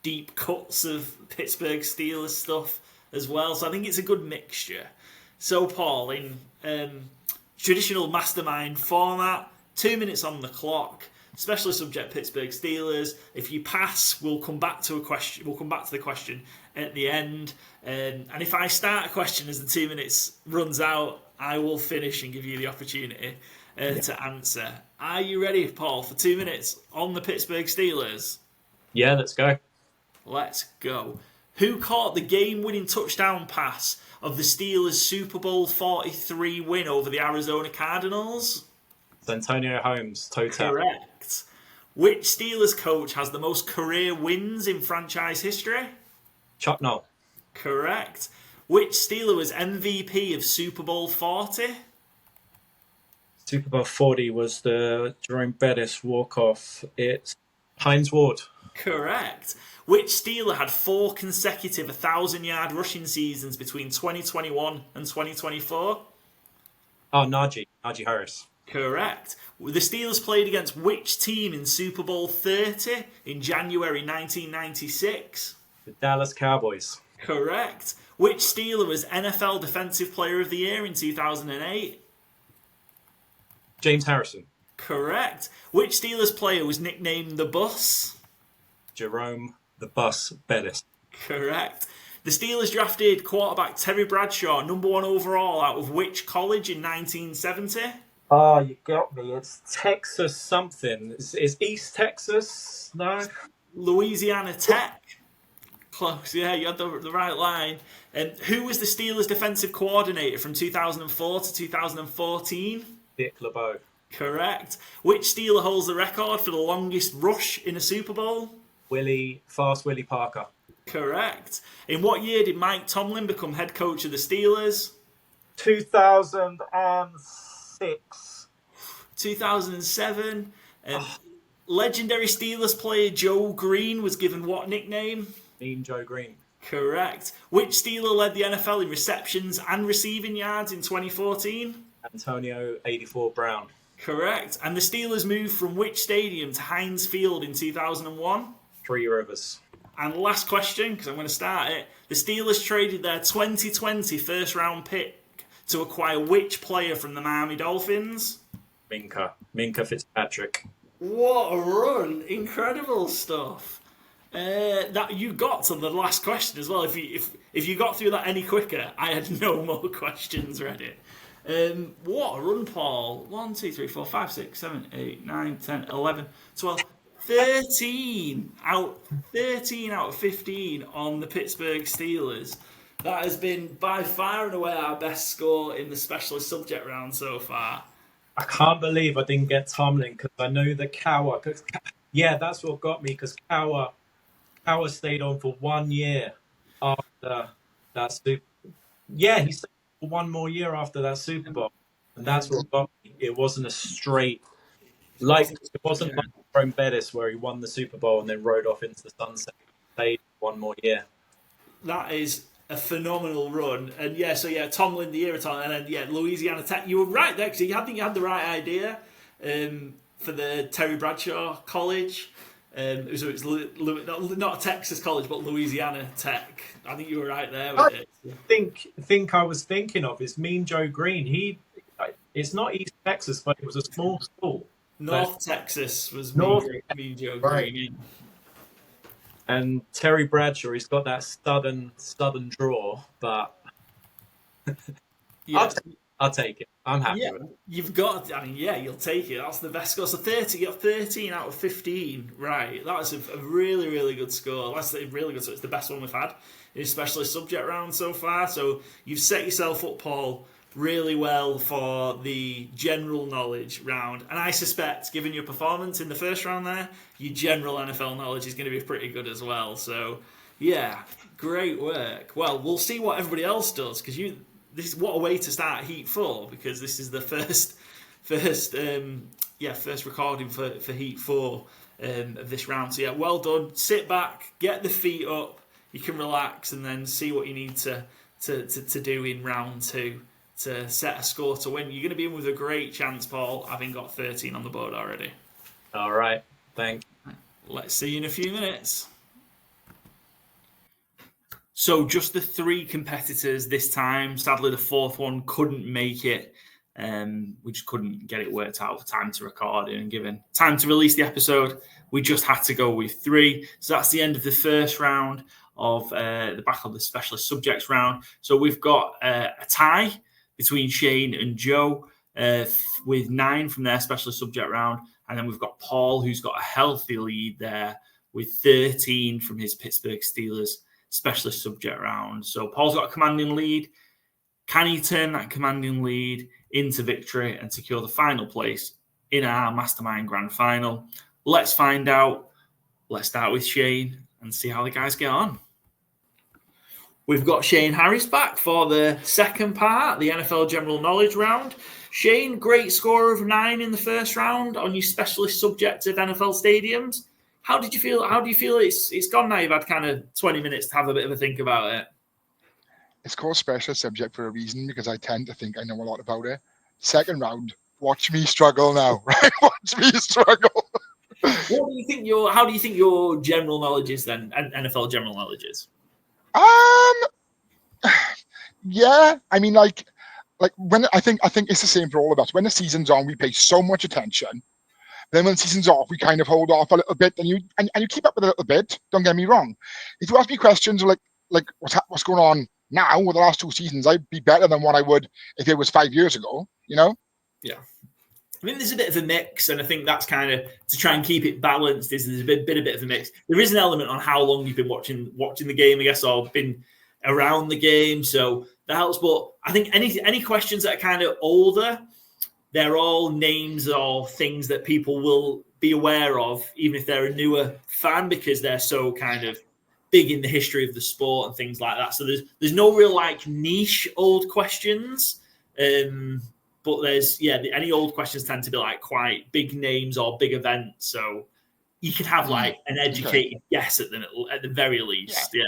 deep cuts of Pittsburgh Steelers stuff as well. So I think it's a good mixture. So, Paul, in traditional Mastermind format, 2 minutes on the clock, specially subject Pittsburgh Steelers. If you pass, we'll come back to a question. We'll come back to the question at the end. And if I start a question as the 2 minutes runs out, I will finish and give you the opportunity to answer. Are you ready, Paul, for 2 minutes on the Pittsburgh Steelers? Yeah, let's go. Let's go. Who caught the game-winning touchdown pass of the Steelers' Super Bowl 43 win over the Arizona Cardinals? Antonio Holmes, toe tap. Correct. Which Steelers coach has the most career wins in franchise history? Chuck Noll. Correct. Which Steeler was MVP of Super Bowl 40? Super Bowl 40 was the Jerome Bettis walk-off. It's Hines Ward. Correct. Which Steeler had 4 consecutive 1,000-yard rushing seasons between 2021 and 2024? Oh, Najee Harris. Correct. The Steelers played against which team in Super Bowl 30 in January 1996? The Dallas Cowboys. Correct. Which Steeler was NFL Defensive Player of the Year in 2008? James Harrison. Correct. Which Steelers player was nicknamed the Bus? Jerome the Bus Bettis. Correct. The Steelers drafted quarterback Terry Bradshaw, number 1 overall, out of which college in 1970? Oh, you got me. It's Texas something. Is East Texas? No. Louisiana Tech. Close, yeah, you had the right line. And who was the Steelers' defensive coordinator from 2004 to 2014? Dick LeBeau. Correct. Which Steeler holds the record for the longest rush in a Super Bowl? Fast Willie Parker. Correct. In what year did Mike Tomlin become head coach of the Steelers? 2006. 2007. Legendary Steelers player Joe Green was given what nickname? Mean Joe Green. Correct. Which Steeler led the NFL in receptions and receiving yards in 2014? Antonio 84 Brown. Correct. And the Steelers moved from which stadium to Heinz Field in 2001? Three Rivers. And last question, because I'm going to start it. The Steelers traded their 2020 first-round pick to acquire which player from the Miami Dolphins? Minka Fitzpatrick. What a run! Incredible stuff. That you got to the last question as well. If you got through that any quicker, I had no more questions ready. What a run, Paul. 1, 2, 3, 4, 5, 6, 7, 8, 9, 10, 11, 12, 13 out of 15 on the Pittsburgh Steelers. That has been by far and away our best score in the specialist subject round so far. I can't believe I didn't get Tomlin because I know the Cowher. Yeah, that's what got me because Cowher stayed on for 1 year after that Super. Yeah, he stayed for 1 more year after that Super Bowl, and that's what got me. It wasn't a straight like it wasn't like Jerome Bettis where he won the Super Bowl and then rode off into the sunset. He stayed 1 more year. That is a phenomenal run, and Tomlin, the year of Tomlin, and then Louisiana Tech. You were right there because I think you had the right idea for the Terry Bradshaw College. It was not a Texas college, but Louisiana Tech. I think you were right there with it. Think I was thinking of is Mean Joe Green. It's not East Texas, but it was a small school. North Texas was Mean Joe Green. And Terry Bradshaw, he's got that southern draw, but I'll take it. I'm happy with it. You've got. You'll take it. That's the best score. So you got 13 out of 15. Right, that's a really, really good score. That's a really good. So it's the best one we've had in especially subject round so far. So you've set yourself up, Paul, really well for the general knowledge round. And I suspect, given your performance in the first round there, your general NFL knowledge is going to be pretty good as well. So, yeah, great work. Well, we'll see what everybody else does, because this is what a way to start Heat 4, because this is the first recording for Heat 4 of this round. So, yeah, well done. Sit back, get the feet up, you can relax, and then see what you need to do in round 2. To set a score to win. You're going to be in with a great chance, Paul, having got 13 on the board already. All right. Thanks. Let's see you in a few minutes. So just the 3 competitors this time. Sadly, the 4th one couldn't make it. We just couldn't get it worked out for time to record and given time to release the episode. We just had to go with 3. So that's the end of the first round of the Battle of the Specialist Subjects round. So we've got a tie between Shane and Joe with 9 from their Specialist Subject round. And then we've got Paul, who's got a healthy lead there with 13 from his Pittsburgh Steelers Specialist Subject round. So Paul's got a commanding lead. Can he turn that commanding lead into victory and secure the final place in our Mastermind Grand Final? Let's find out. Let's start with Shane and see how the guys get on. We've got Shane Harris back for the second part, the NFL General Knowledge round. Shane, great score of 9 in the first round on your Specialist Subject of NFL stadiums. How did you feel? How do you feel it's gone now? You've had kind of 20 minutes to have a bit of a think about it. It's called Special Subject for a reason, because I tend to think I know a lot about it. Second round, watch me struggle now, right? Watch me struggle. What do you think how do you think your general knowledge is then, and NFL general knowledge is? Yeah, I mean, like when I think it's the same for all of us. When the season's on, we pay so much attention. Then when the season's off, we kind of hold off a little bit, and you keep up with it a little bit. Don't get me wrong. If you ask me questions like what's going on now with the last 2 seasons, I'd be better than what I would if it was 5 years ago. You know? Yeah. I mean, there's a bit of a mix, and I think that's kind of to try and keep it balanced. There's a bit of a mix. There is an element on how long you've been watching the game, I guess, or been around the game, so that helps. But I think any questions that are kind of older, they're all names or things that people will be aware of, even if they're a newer fan, because they're so kind of big in the history of the sport and things like that. So there's no real like niche old questions. But there's, any old questions tend to be like quite big names or big events. So you could have like an educated guess at the very least. Yeah.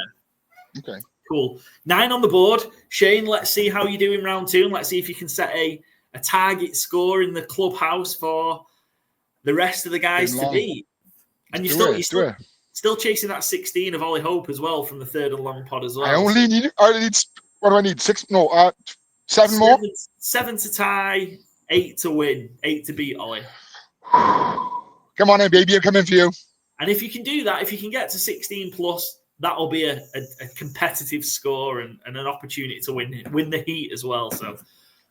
Okay. Cool. 9 on the board. Shane, let's see how you do in round 2. And let's see if you can set a target score in the clubhouse for the rest of the guys to beat. And you're still chasing that 16 of Ollie Hope as well from the third and long pod as well. I only need, what do I need? 7 more? 7 to tie, 8 to win, 8 to beat Ollie. Come on in, baby. I'm coming for you. And if you can do that, if you can get to 16 plus, that'll be a competitive score and an opportunity to win the heat as well. So,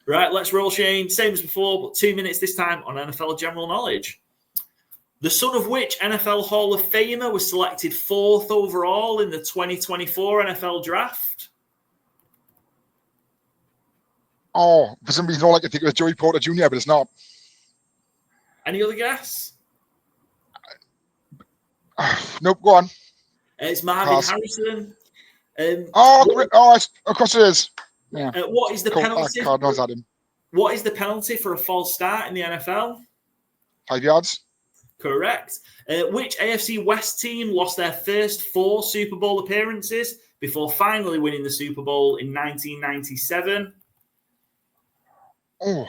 right, let's roll, Shane. Same as before, but 2 minutes this time on NFL General Knowledge. The son of which NFL Hall of Famer was selected 4th overall in the 2024 NFL Draft? Oh, for some reason, all I can think of is Joey Porter Jr., but it's not. Any other guess? Nope, go on. It's Marvin Harrison. Of course it is. Yeah. What is the penalty? Cardinals had him. What is the penalty for a false start in the NFL? 5 yards. Correct. Which AFC West team lost their first 4 Super Bowl appearances before finally winning the Super Bowl in 1997? My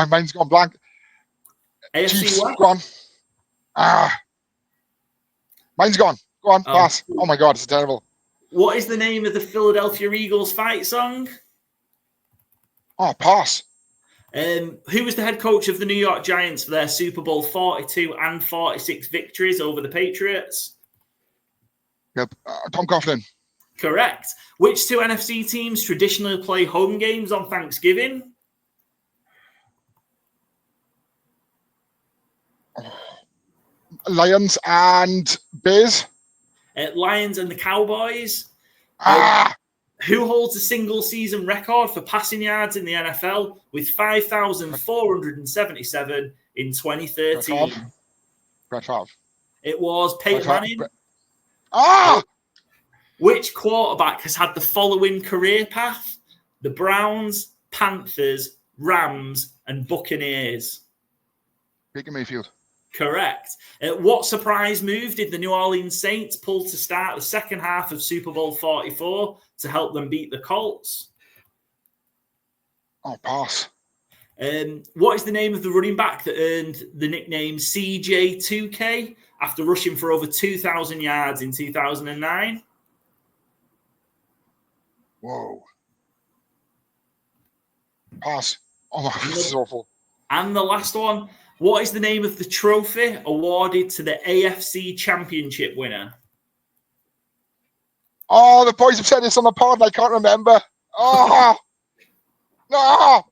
mind's gone blank. AFC Chiefs, West? go on. Mine's gone. Go on, pass. Oh my God, it's terrible. What is the name of the Philadelphia Eagles fight song? Oh, pass. Who was the head coach of the New York Giants for their Super Bowl 42 and 46 victories over the Patriots? Yep, Tom Coughlin. Correct. Which 2 NFC teams traditionally play home games on Thanksgiving? Lions and Bears. Lions and the Cowboys. Who holds the single-season record for passing yards in the NFL with 5,477 in 2013? Brett Favre. It was Peyton Manning. Which quarterback has had the following career path? The Browns, Panthers, Rams, and Buccaneers. Baker Mayfield. Correct. What surprise move did the New Orleans Saints pull to start the second half of Super Bowl 44 to help them beat the Colts? Oh, pass. What is the name of the running back that earned the nickname CJ2K after rushing for over 2,000 yards in 2009? Whoa. Pass. Oh my God, this is awful. And the last one, what is the name of the trophy awarded to the AFC Championship winner? Oh, the boys have said this on the pod and I can't remember. Oh, no.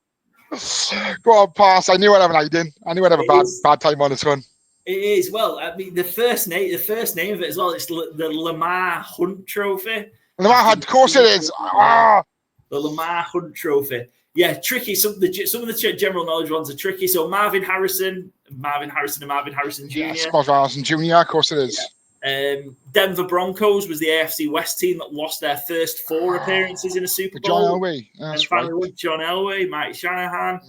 Go on, pass. I knew I'd have an idea. I knew I'd have a bad time on this one. It is. Well, I mean, the first name of it as well, it's the Lamar Hunt Trophy. Lamar Hunt, of course it is. Ah. The Lamar Hunt Trophy. Yeah, tricky. Some of the general knowledge ones are tricky. So Marvin Harrison and Marvin Harrison Jr. Yes, Marvin Harrison Jr., of course it is. Yeah. Denver Broncos was the AFC West team that lost their first 4 appearances in a Super Bowl. John Elway. That's finally right. John Elway, Mike Shanahan.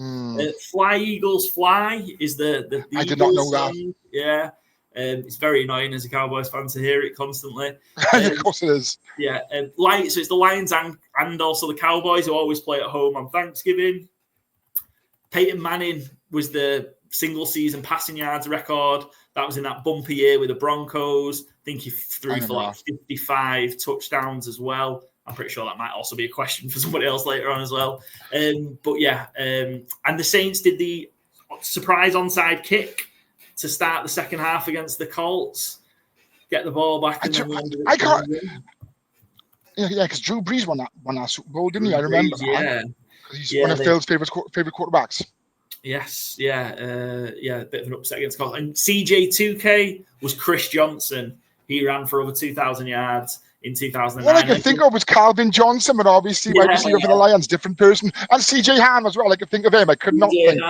Fly Eagles Fly is the I did not know that. Song. Yeah. It's very annoying as a Cowboys fan to hear it constantly. Of course it is. Yeah. So it's the Lions and also the Cowboys who always play at home on Thanksgiving. Peyton Manning was the single season passing yards record. That was in that bumper year with the Broncos. I think he threw for like 55 touchdowns as well. I'm pretty sure that might also be a question for somebody else later on as well. But yeah, and the Saints did the surprise onside kick to start the second half against the Colts. Get the ball back. I can't. Yeah, because Drew Brees won that Super Bowl, didn't he? I remember. Yeah. Because he's one of Phil's favorite quarterbacks. Yes, yeah, a bit of an upset against Colts. And CJ2K was Chris Johnson. He ran for over 2,000 yards in 2009. All I could think of was Calvin Johnson, but obviously wide receiver for the Lions, different person. And CJ Ham as well. I could think of him. I could not think.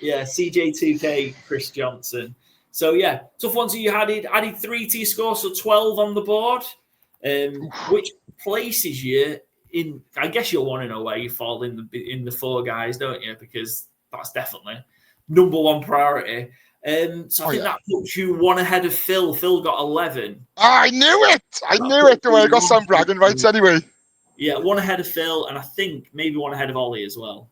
CJ2K, Chris Johnson. So yeah, tough one. So you added 3 to your score, so 12 on the board, which places you in. I guess you'll want to know where you fall in the 4 guys, don't you? Because that's definitely number 1 priority. So I think that puts you 1 ahead of Phil. Phil got 11. I knew it. I knew it. The way I got some bragging rights anyway. Yeah, 1 ahead of Phil, and I think maybe 1 ahead of Ollie as well.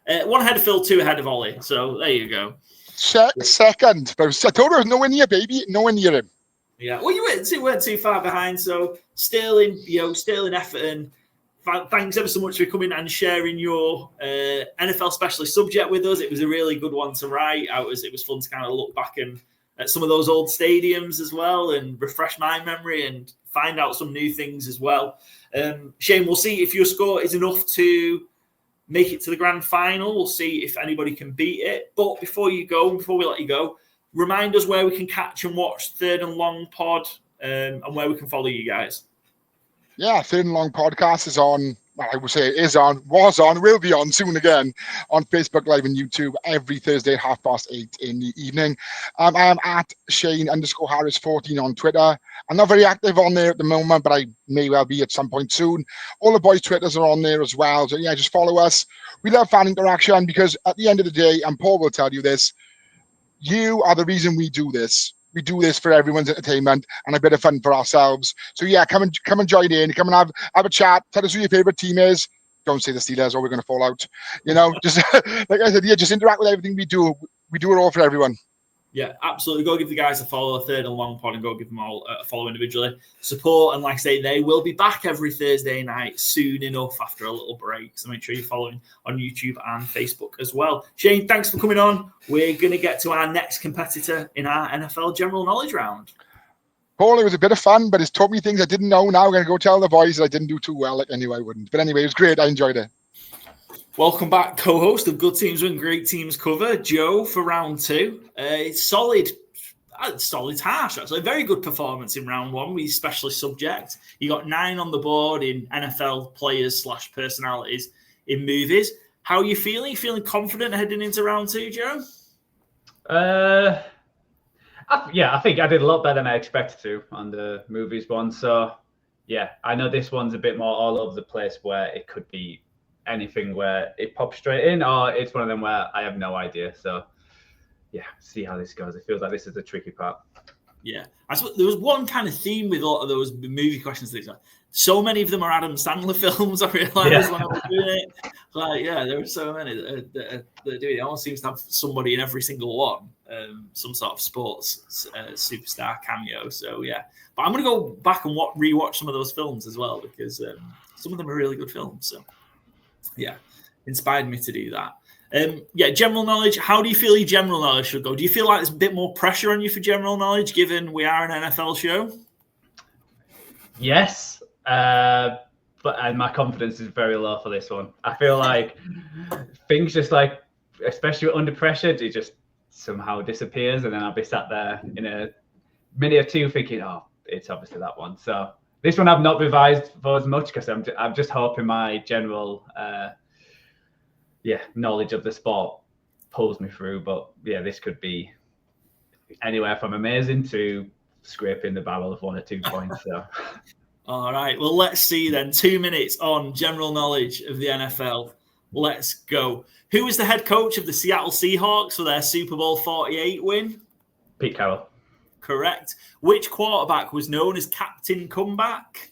1 ahead of Phil, 2 ahead of Ollie. So there you go. Second. But I told her nowhere near, baby. Nowhere near him. Yeah. Well, you weren't too far behind. So Sterling Efferton, thanks ever so much for coming and sharing your NFL specialist subject with us. It was a really good one to write. It was fun to kind of look back at some of those old stadiums as well and refresh my memory and find out some new things as well. Shane, we'll see if your score is enough to make it to the grand final. We'll see if anybody can beat it. But before we let you go, remind us where we can catch and watch Third and Long Pod and where we can follow you guys. Yeah, Third and Long Podcast is on. Well, I would say it is on, will be on soon again on Facebook Live and YouTube every Thursday at 8:30 in the evening. I am at Shane_Harris14 on Twitter. I'm not very active on there at the moment, but I may well be at some point soon. All the boys' Twitters are on there as well. So yeah, just follow us. We love fan interaction because at the end of the day, and Paul will tell you this, you are the reason we do this. We do this for everyone's entertainment and a bit of fun for ourselves. So yeah, come and join in. Come and have a chat. Tell us who your favorite team is. Don't say the Steelers or we're going to fall out. Just like I said, just interact with everything we do. We do it all for everyone. Yeah, absolutely. Go give the guys a follow, Third and Long Pod, and go give them all a follow individually. Support, and like I say, they will be back every Thursday night soon enough after a little break. So make sure you're following on YouTube and Facebook as well. Shane, thanks for coming on. We're going to get to our next competitor in our NFL General Knowledge round. Paul, it was a bit of fun, but it's taught me things I didn't know. Now I'm going to go tell the boys that I didn't do too well. Like I knew I wouldn't. But anyway, it was great. I enjoyed it. Welcome back, co-host of Good Teams Win, Great Teams Cover, Joe, for round 2. It's solid. Solid's harsh, actually. A very good performance in round 1 with your specialist subject. You got 9 on the board in NFL players / personalities in movies. How are you feeling? You feeling confident heading into round 2, Joe? I think I did a lot better than I expected to on the movies one. So, yeah, I know this one's a bit more all over the place where it could be anything where it pops straight in, or it's one of them where I have no idea. So, yeah, see how this goes. It feels like this is the tricky part. Yeah. There was one kind of theme with a lot of those movie questions. Things like, so many of them are Adam Sandler films. I realized when I was doing it. Like, yeah, there are so many that are doing it. It almost seems to have somebody in every single one, some sort of sports superstar cameo. So, yeah. But I'm going to go back and rewatch some of those films as well because some of them are really good films. So, yeah, inspired me to do that. General knowledge. How do you feel your general knowledge should go? Do you feel like there's a bit more pressure on you for general knowledge, given we are an NFL show? Yes, but my confidence is very low for this one. I feel like things just like, especially under pressure, it just somehow disappears, and then I'll be sat there in a minute or two thinking, oh, it's obviously that one. So this one I've not revised for as much because I'm just hoping my general knowledge of the sport pulls me through. But yeah, this could be anywhere from amazing to scraping the barrel of 1 or 2 points. So. All right. Well, let's see then. 2 minutes on general knowledge of the NFL. Let's go. Who was the head coach of the Seattle Seahawks for their Super Bowl 48 win? Pete Carroll. Correct. Which quarterback was known as Captain Comeback?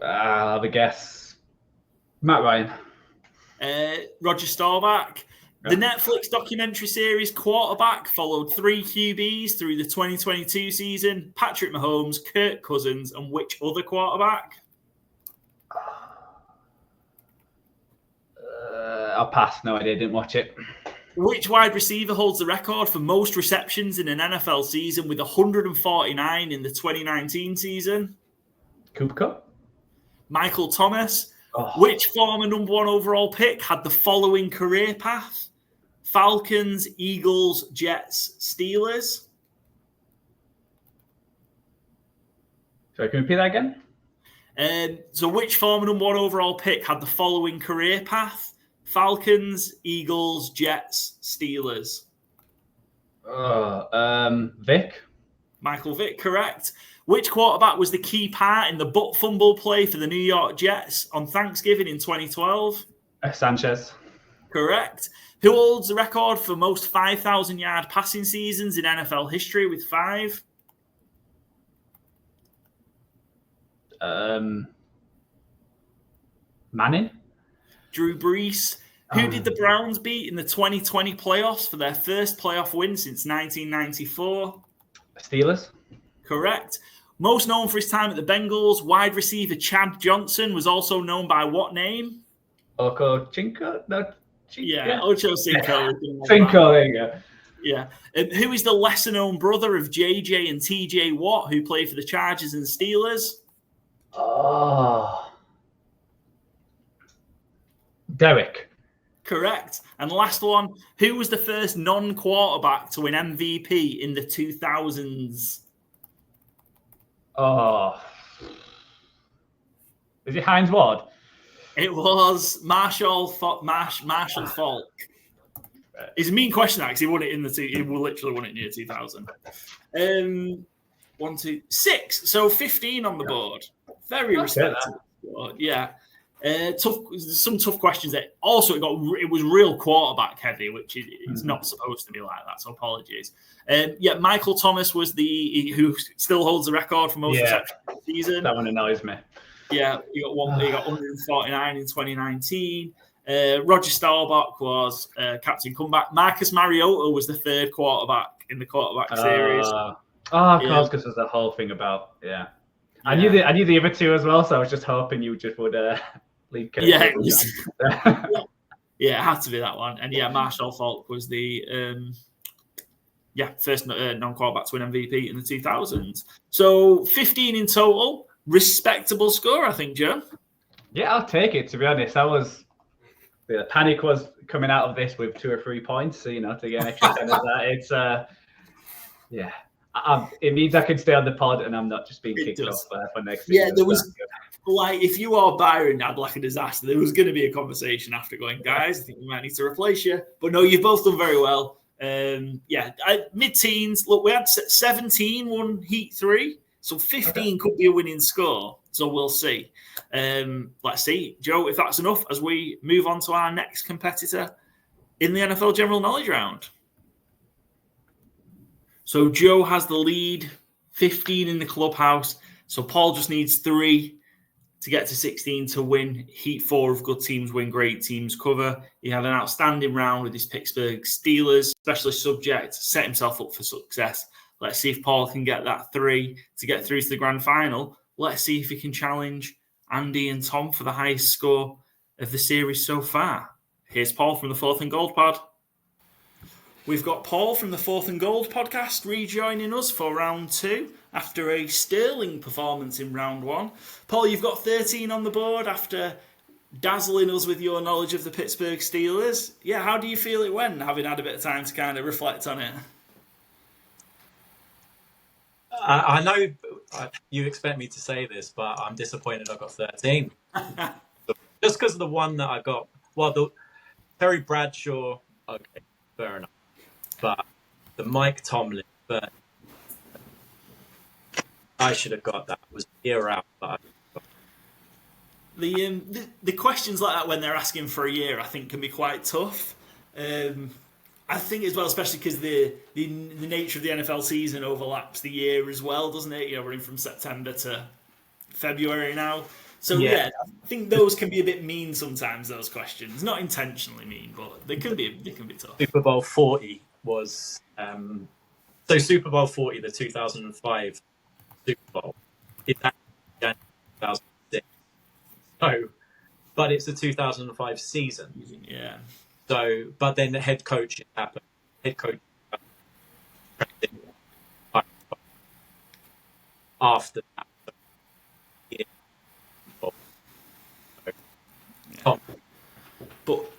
I'll have a guess. Matt Ryan. Roger Staubach. The Netflix documentary series Quarterback followed 3 QBs through the 2022 season: Patrick Mahomes, Kirk Cousins, and which other quarterback? I'll pass. No idea. Didn't watch it. Which wide receiver holds the record for most receptions in an NFL season with 149 in the 2019 season? Cooper Kupp. Michael Thomas. Which former number 1 overall pick had the following career path? Falcons, Eagles, Jets, Steelers. Sorry, can you repeat that again? So which former number 1 overall pick had the following career path? Falcons, Eagles, Jets, Steelers. Vic. Michael Vick, correct. Which quarterback was the key part in the butt fumble play for the New York Jets on Thanksgiving in 2012? Sanchez. Correct. Who holds the record for most 5,000-yard passing seasons in NFL history with 5? Manning. Drew Brees. Who did the Browns beat in the 2020 playoffs for their first playoff win since 1994? Steelers. Correct. Most known for his time at the Bengals, wide receiver Chad Johnson was also known by what name? Ocho Cinco? No. Yeah, Ocho Cinco. Cinco, there you go. Yeah. Who is the lesser-known brother of JJ and TJ Watt, who played for the Chargers and Steelers? Derek. Correct. And last one, who was the first non-quarterback to win MVP in the 2000s? Is it Hines Ward? It was Marshall Falk. It's a mean question, because he won it in the he literally won it in the year 2000. 1, 2, 6. So 15 on the board. Very respectable. Yeah. Some tough questions there. Also, it was real quarterback heavy, which it's not supposed to be like that. So apologies. Michael Thomas was who still holds the record for most receptions of the season. That one annoys me. Yeah, he got 149 in 2019. Roger Staubach was Captain Comeback. Marcus Mariota was the 3rd quarterback in the quarterback series. Of course, because there's the whole thing about I knew the other 2 as well, so I was just hoping you just would leave. It had to be that one. And Marshall Falk was the first non-quarterback to win MVP in the 2000s. So 15 in total. Respectable score, I think, Joe. Yeah, I'll take it, to be honest. The panic was coming out of this with 2 or 3 points, so, to get an extra 10 of that. It's, it means I can stay on the pod and I'm not just being kicked off for next season. Yeah, there was, if you are Byron, I'd like a disaster. There was going to be a conversation after going, guys, I think we might need to replace you. But no, you've both done very well. Mid-teens. Look, we had 17 won Heat 3. So 15 could be a winning score. So we'll see. Let's see. Joe, if that's enough, as we move on to our next competitor. in the NFL general knowledge round. So Joe has the lead, 15 in the clubhouse. So Paul just needs 3 to get to 16 to win Heat 4 of Good Teams Win Great Teams cover. He had an outstanding round with his Pittsburgh Steelers. Specialist subject, set himself up for success. Let's see if Paul can get that 3 to get through to the grand final. Let's see if he can challenge Andy and Tom for the highest score of the series so far. Here's Paul from the Fourth and Gold pod. We've got Paul from the Fourth and Gold podcast rejoining us for round 2 after a sterling performance in round 1. Paul, you've got 13 on the board after dazzling us with your knowledge of the Pittsburgh Steelers. Yeah, how do you feel it went, having had a bit of time to kind of reflect on it? I know you expect me to say this, but I'm disappointed I got 13. Just because of the one that I got. Well, the Terry Bradshaw, okay, fair enough. But the Mike Tomlin, but I should have got that. It was a year out, but the questions like that when they're asking for a year, I think, can be quite tough. I think as well, especially because the nature of the NFL season overlaps the year as well, doesn't it? You know, we're in from September to February now. So yeah, I think those can be a bit mean sometimes. Those questions, not intentionally mean, but they can be tough. Super Bowl 40 was so Super Bowl 40, the 2005 Super Bowl. It's actually 2006. So, but it's the 2005 season. Yeah. So, but then the head coach happened. Head coach after that. But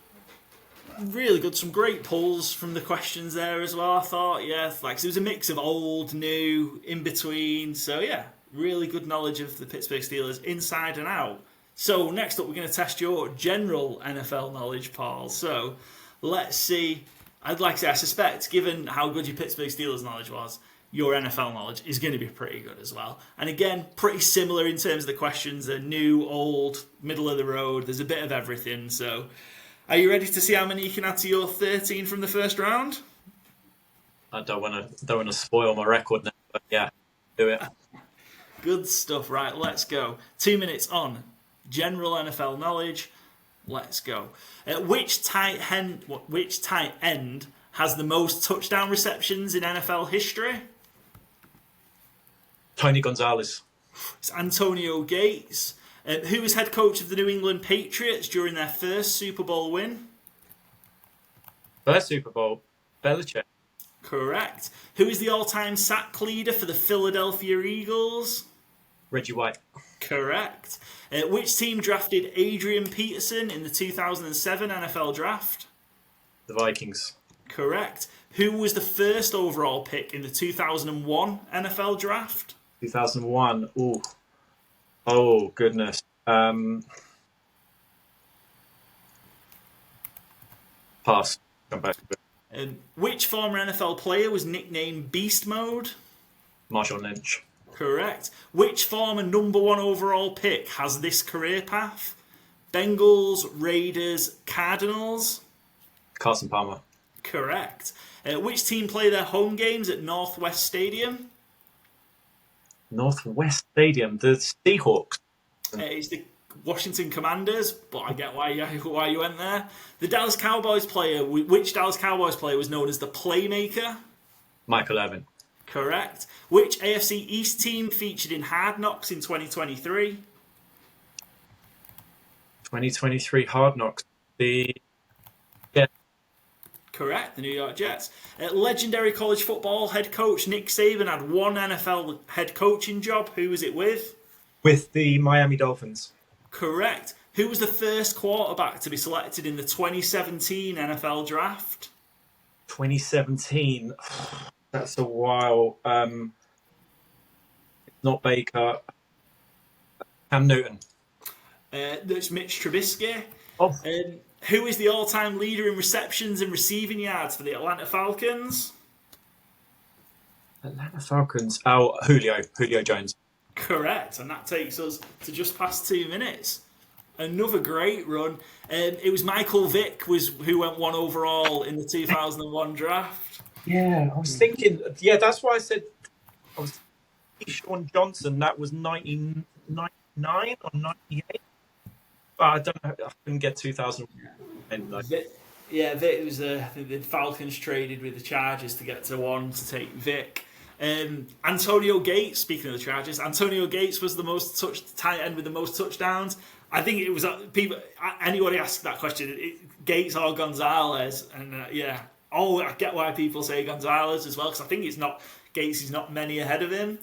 really good, some great pulls from the questions there as well. I thought, yeah, like it was a mix of old, new, in between. So yeah, really good knowledge of the Pittsburgh Steelers inside and out. So next up, we're going to test your general NFL knowledge, Paul. So let's see. I'd like to say, I suspect, given how good your Pittsburgh Steelers knowledge was, your NFL knowledge is going to be pretty good as well. And again, pretty similar in terms of the questions. They're new, old, middle of the road. There's a bit of everything. So are you ready to see how many you can add to your 13 from the first round? I don't want to spoil my record now, but yeah, do it. Good stuff. Right, let's go. 2 minutes on general NFL knowledge. Let's go. Which tight end has the most touchdown receptions in NFL history? Tony Gonzalez. It's Antonio Gates. Who was head coach of the New England Patriots during their first Super Bowl win? First Super Bowl, Belichick. Correct. Who is the all-time sack leader for the Philadelphia Eagles? Reggie White. Correct. Which team drafted Adrian Peterson in the 2007 NFL Draft? The Vikings. Correct. Who was the first overall pick in the 2001 NFL Draft? 2001. Ooh. Oh, goodness. Pass. Come back to it. Which former NFL player was nicknamed Beast Mode? Marshawn Lynch. Correct. Which former number 1 overall pick has this career path? Bengals, Raiders, Cardinals? Carson Palmer. Correct. Which team play their home games at Northwest Stadium? Northwest Stadium. The Seahawks. It's the Washington Commanders, but I get why you went there. The Dallas Cowboys player. Which Dallas Cowboys player was known as the Playmaker? Michael Irvin. Correct. Which AFC East team featured in Hard Knocks in 2023? 2023 Hard Knocks. The Jets. Correct, the New York Jets. Legendary college football head coach Nick Saban had one NFL head coaching job. Who was it with? With the Miami Dolphins. Correct. Who was the first quarterback to be selected in the 2017 NFL Draft? 2017. That's a while. It's not Baker. Cam Newton. That's Mitch Trubisky. Oh. Who is the all-time leader in receptions and receiving yards for the Atlanta Falcons? Atlanta Falcons. Julio Jones. Correct, and that takes us to just past 2 minutes. Another great run. It was Michael Vick who went 1 overall in the 2001 draft. Yeah, I was thinking. Yeah, that's why I said I was Sean Johnson. That was 1999 or 98. But I don't know. I couldn't get 2000. Vic, yeah, Vic was I think the Falcons traded with the Chargers to get to 1 to take Vic. Antonio Gates, speaking of the Chargers, Antonio Gates was the most tight end with the most touchdowns. I think it was people. Anybody asked that question, Gates or Gonzalez, and I get why people say Gonzalez as well, because I think Gates is not many ahead of him.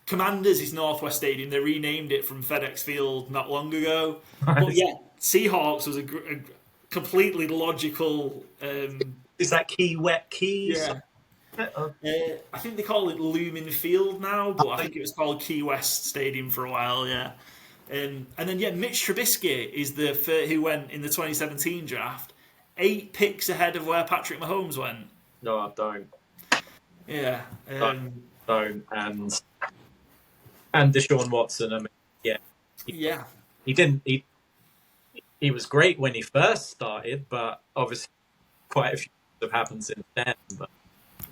Commanders is Northwest Stadium. They renamed it from FedEx Field not long ago. But yeah, Seahawks was a completely logical. Is that Key? Yeah. I think they call it Lumen Field now, but I think it was called Key West Stadium for a while. Yeah. And then Mitch Trubisky is who went in the 2017 draft, 8 picks ahead of where Patrick Mahomes went. No, I don't. Yeah. Don't. And Deshaun Watson. I mean, he didn't. He was great when he first started, but obviously quite a few things have happened since then. But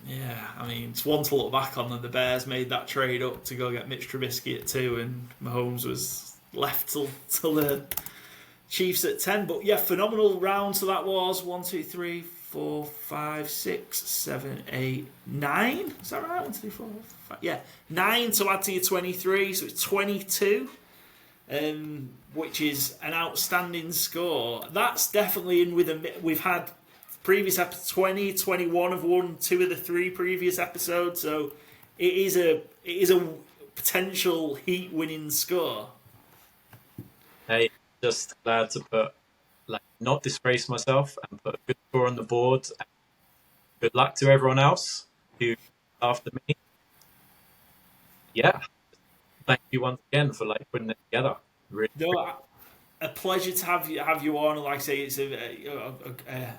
yeah, I mean, it's one to look back on that the Bears made that trade up to go get Mitch Trubisky at 2, and Mahomes was left till the Chiefs at 10. But yeah, phenomenal round. So that was 1, 2, 3, 4, 5, 6, 7, 8, 9. Is that right? 1, 2, 3, 4, 5. Yeah, 9 to add to your 23. So it's 22. Which is an outstanding score. That's definitely in with we've had previous episodes 20, 21 have won 2 of the 3 previous episodes, so it is a potential Heat winning score. Hey, just glad to not disgrace myself and put a good score on the board. Good luck to everyone else who after me. Yeah. Thank you once again for putting it together. Really. No, a pleasure to have you on. Like I say, it's a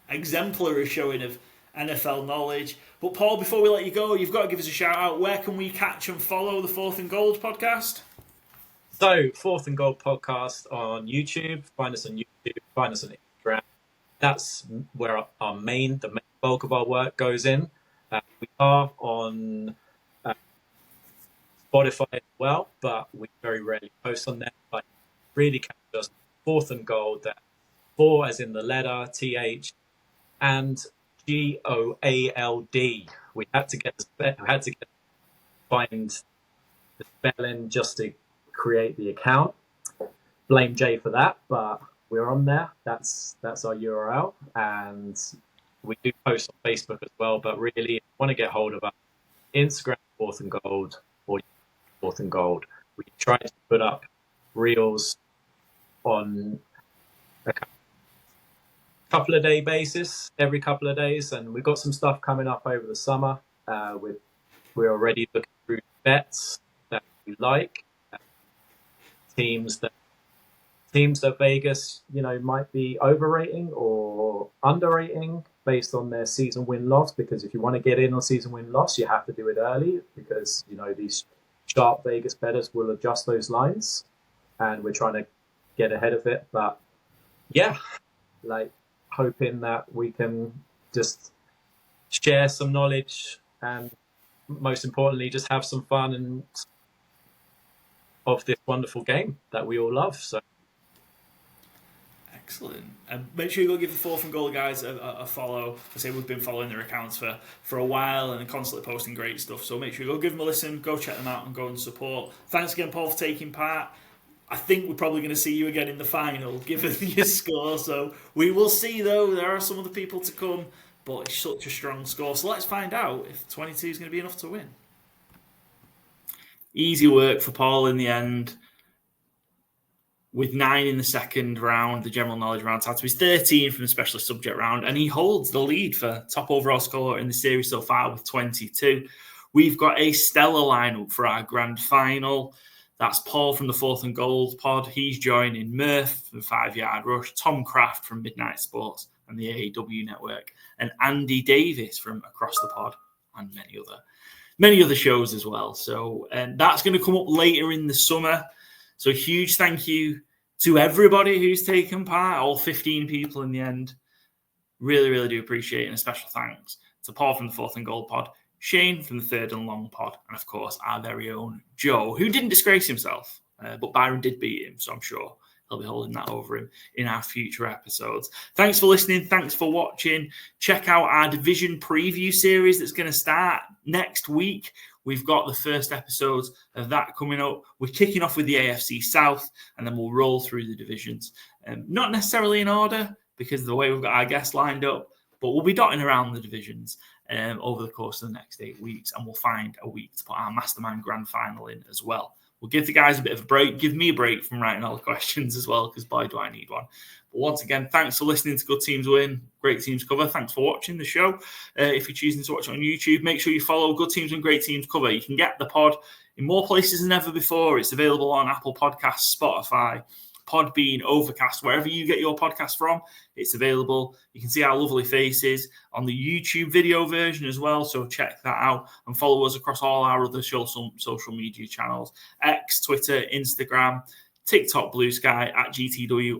exemplary showing of NFL knowledge. But Paul, before we let you go, you've got to give us a shout out. Where can we catch and follow the 4th and Gold podcast? So, 4th and Gold podcast on YouTube. Find us on YouTube. Find us on Instagram. That's where the main bulk of our work goes in. We are on Spotify as well, but we very rarely post on there. But really catch us 4th and Gold. That's 4 as in the letter TH and GOALD. We had to find the spelling just to create the account. Blame Jay for that, but we're on there. That's our URL, and we do post on Facebook as well. But really, if you want to get hold of us, Instagram 4th and Gold or 4th and Gold. We try to put up reels on a couple of day basis, every couple of days, and we've got some stuff coming up over the summer. We're already looking through bets that we like, teams that Vegas, might be overrating or underrating based on their season win-loss. Because if you want to get in on season win-loss, you have to do it early, because these sharp Vegas bettors will adjust those lines, and we're trying to get ahead of it. But yeah, hoping that we can just share some knowledge and most importantly just have some fun and of this wonderful game that we all love. So excellent. And make sure you go give the 4th and Gold guys a follow. I say we've been following their accounts for a while and constantly posting great stuff, so make sure you go give them a listen, go check them out and go and support. Thanks again, Paul, for taking part. I think we're probably going to see you again in the final, given your score. So we will see, though. There are some other people to come, but it's such a strong score. So let's find out if 22 is going to be enough to win. Easy work for Paul in the end. With 9 in the second round, the general knowledge round, to his 13 from the specialist subject round, and he holds the lead for top overall score in the series so far with 22. We've got a stellar lineup for our grand final. That's Paul from the 4th and Gold pod. He's joining Murph from 5 Yard Rush, Tom Kraft from Midnight Sports and the AEW Network, and Andy Davis from Across the Pod and many other shows as well. So that's going to come up later in the summer. So huge thank you to everybody who's taken part, all 15 people in the end. Really, really do appreciate it. And a special thanks to Paul from the Fourth and Goal pod, Shane from the Third and Long pod, and of course our very own Joe, who didn't disgrace himself, but Byron did beat him, so I'm sure he'll be holding that over him in our future episodes. Thanks for listening. Thanks for watching. Check out our division preview series that's going to start next week. We've got the first episodes of that coming up. We're kicking off with the AFC South, and then we'll roll through the divisions. Not necessarily in order, because of the way we've got our guests lined up, but we'll be dotting around the divisions over the course of the next 8 weeks, and we'll find a week to put our Mastermind Grand Final in as well. We'll give the guys a bit of a break, give me a break from writing all the questions as well, because boy, do I need one. But once again, thanks for listening to Good Teams Win, Great Teams Cover. Thanks for watching the show. If you're choosing to watch it on YouTube, make sure you follow Good Teams Win, Great Teams Cover. You can get the pod in more places than ever before. It's available on Apple Podcasts, Spotify, Podbean, Overcast, wherever you get your podcast from, it's available. You can see our lovely faces on the YouTube video version as well, so check that out and follow us across all our other social media channels, X, Twitter, Instagram, TikTok, Blue Sky, @GTW_GTC.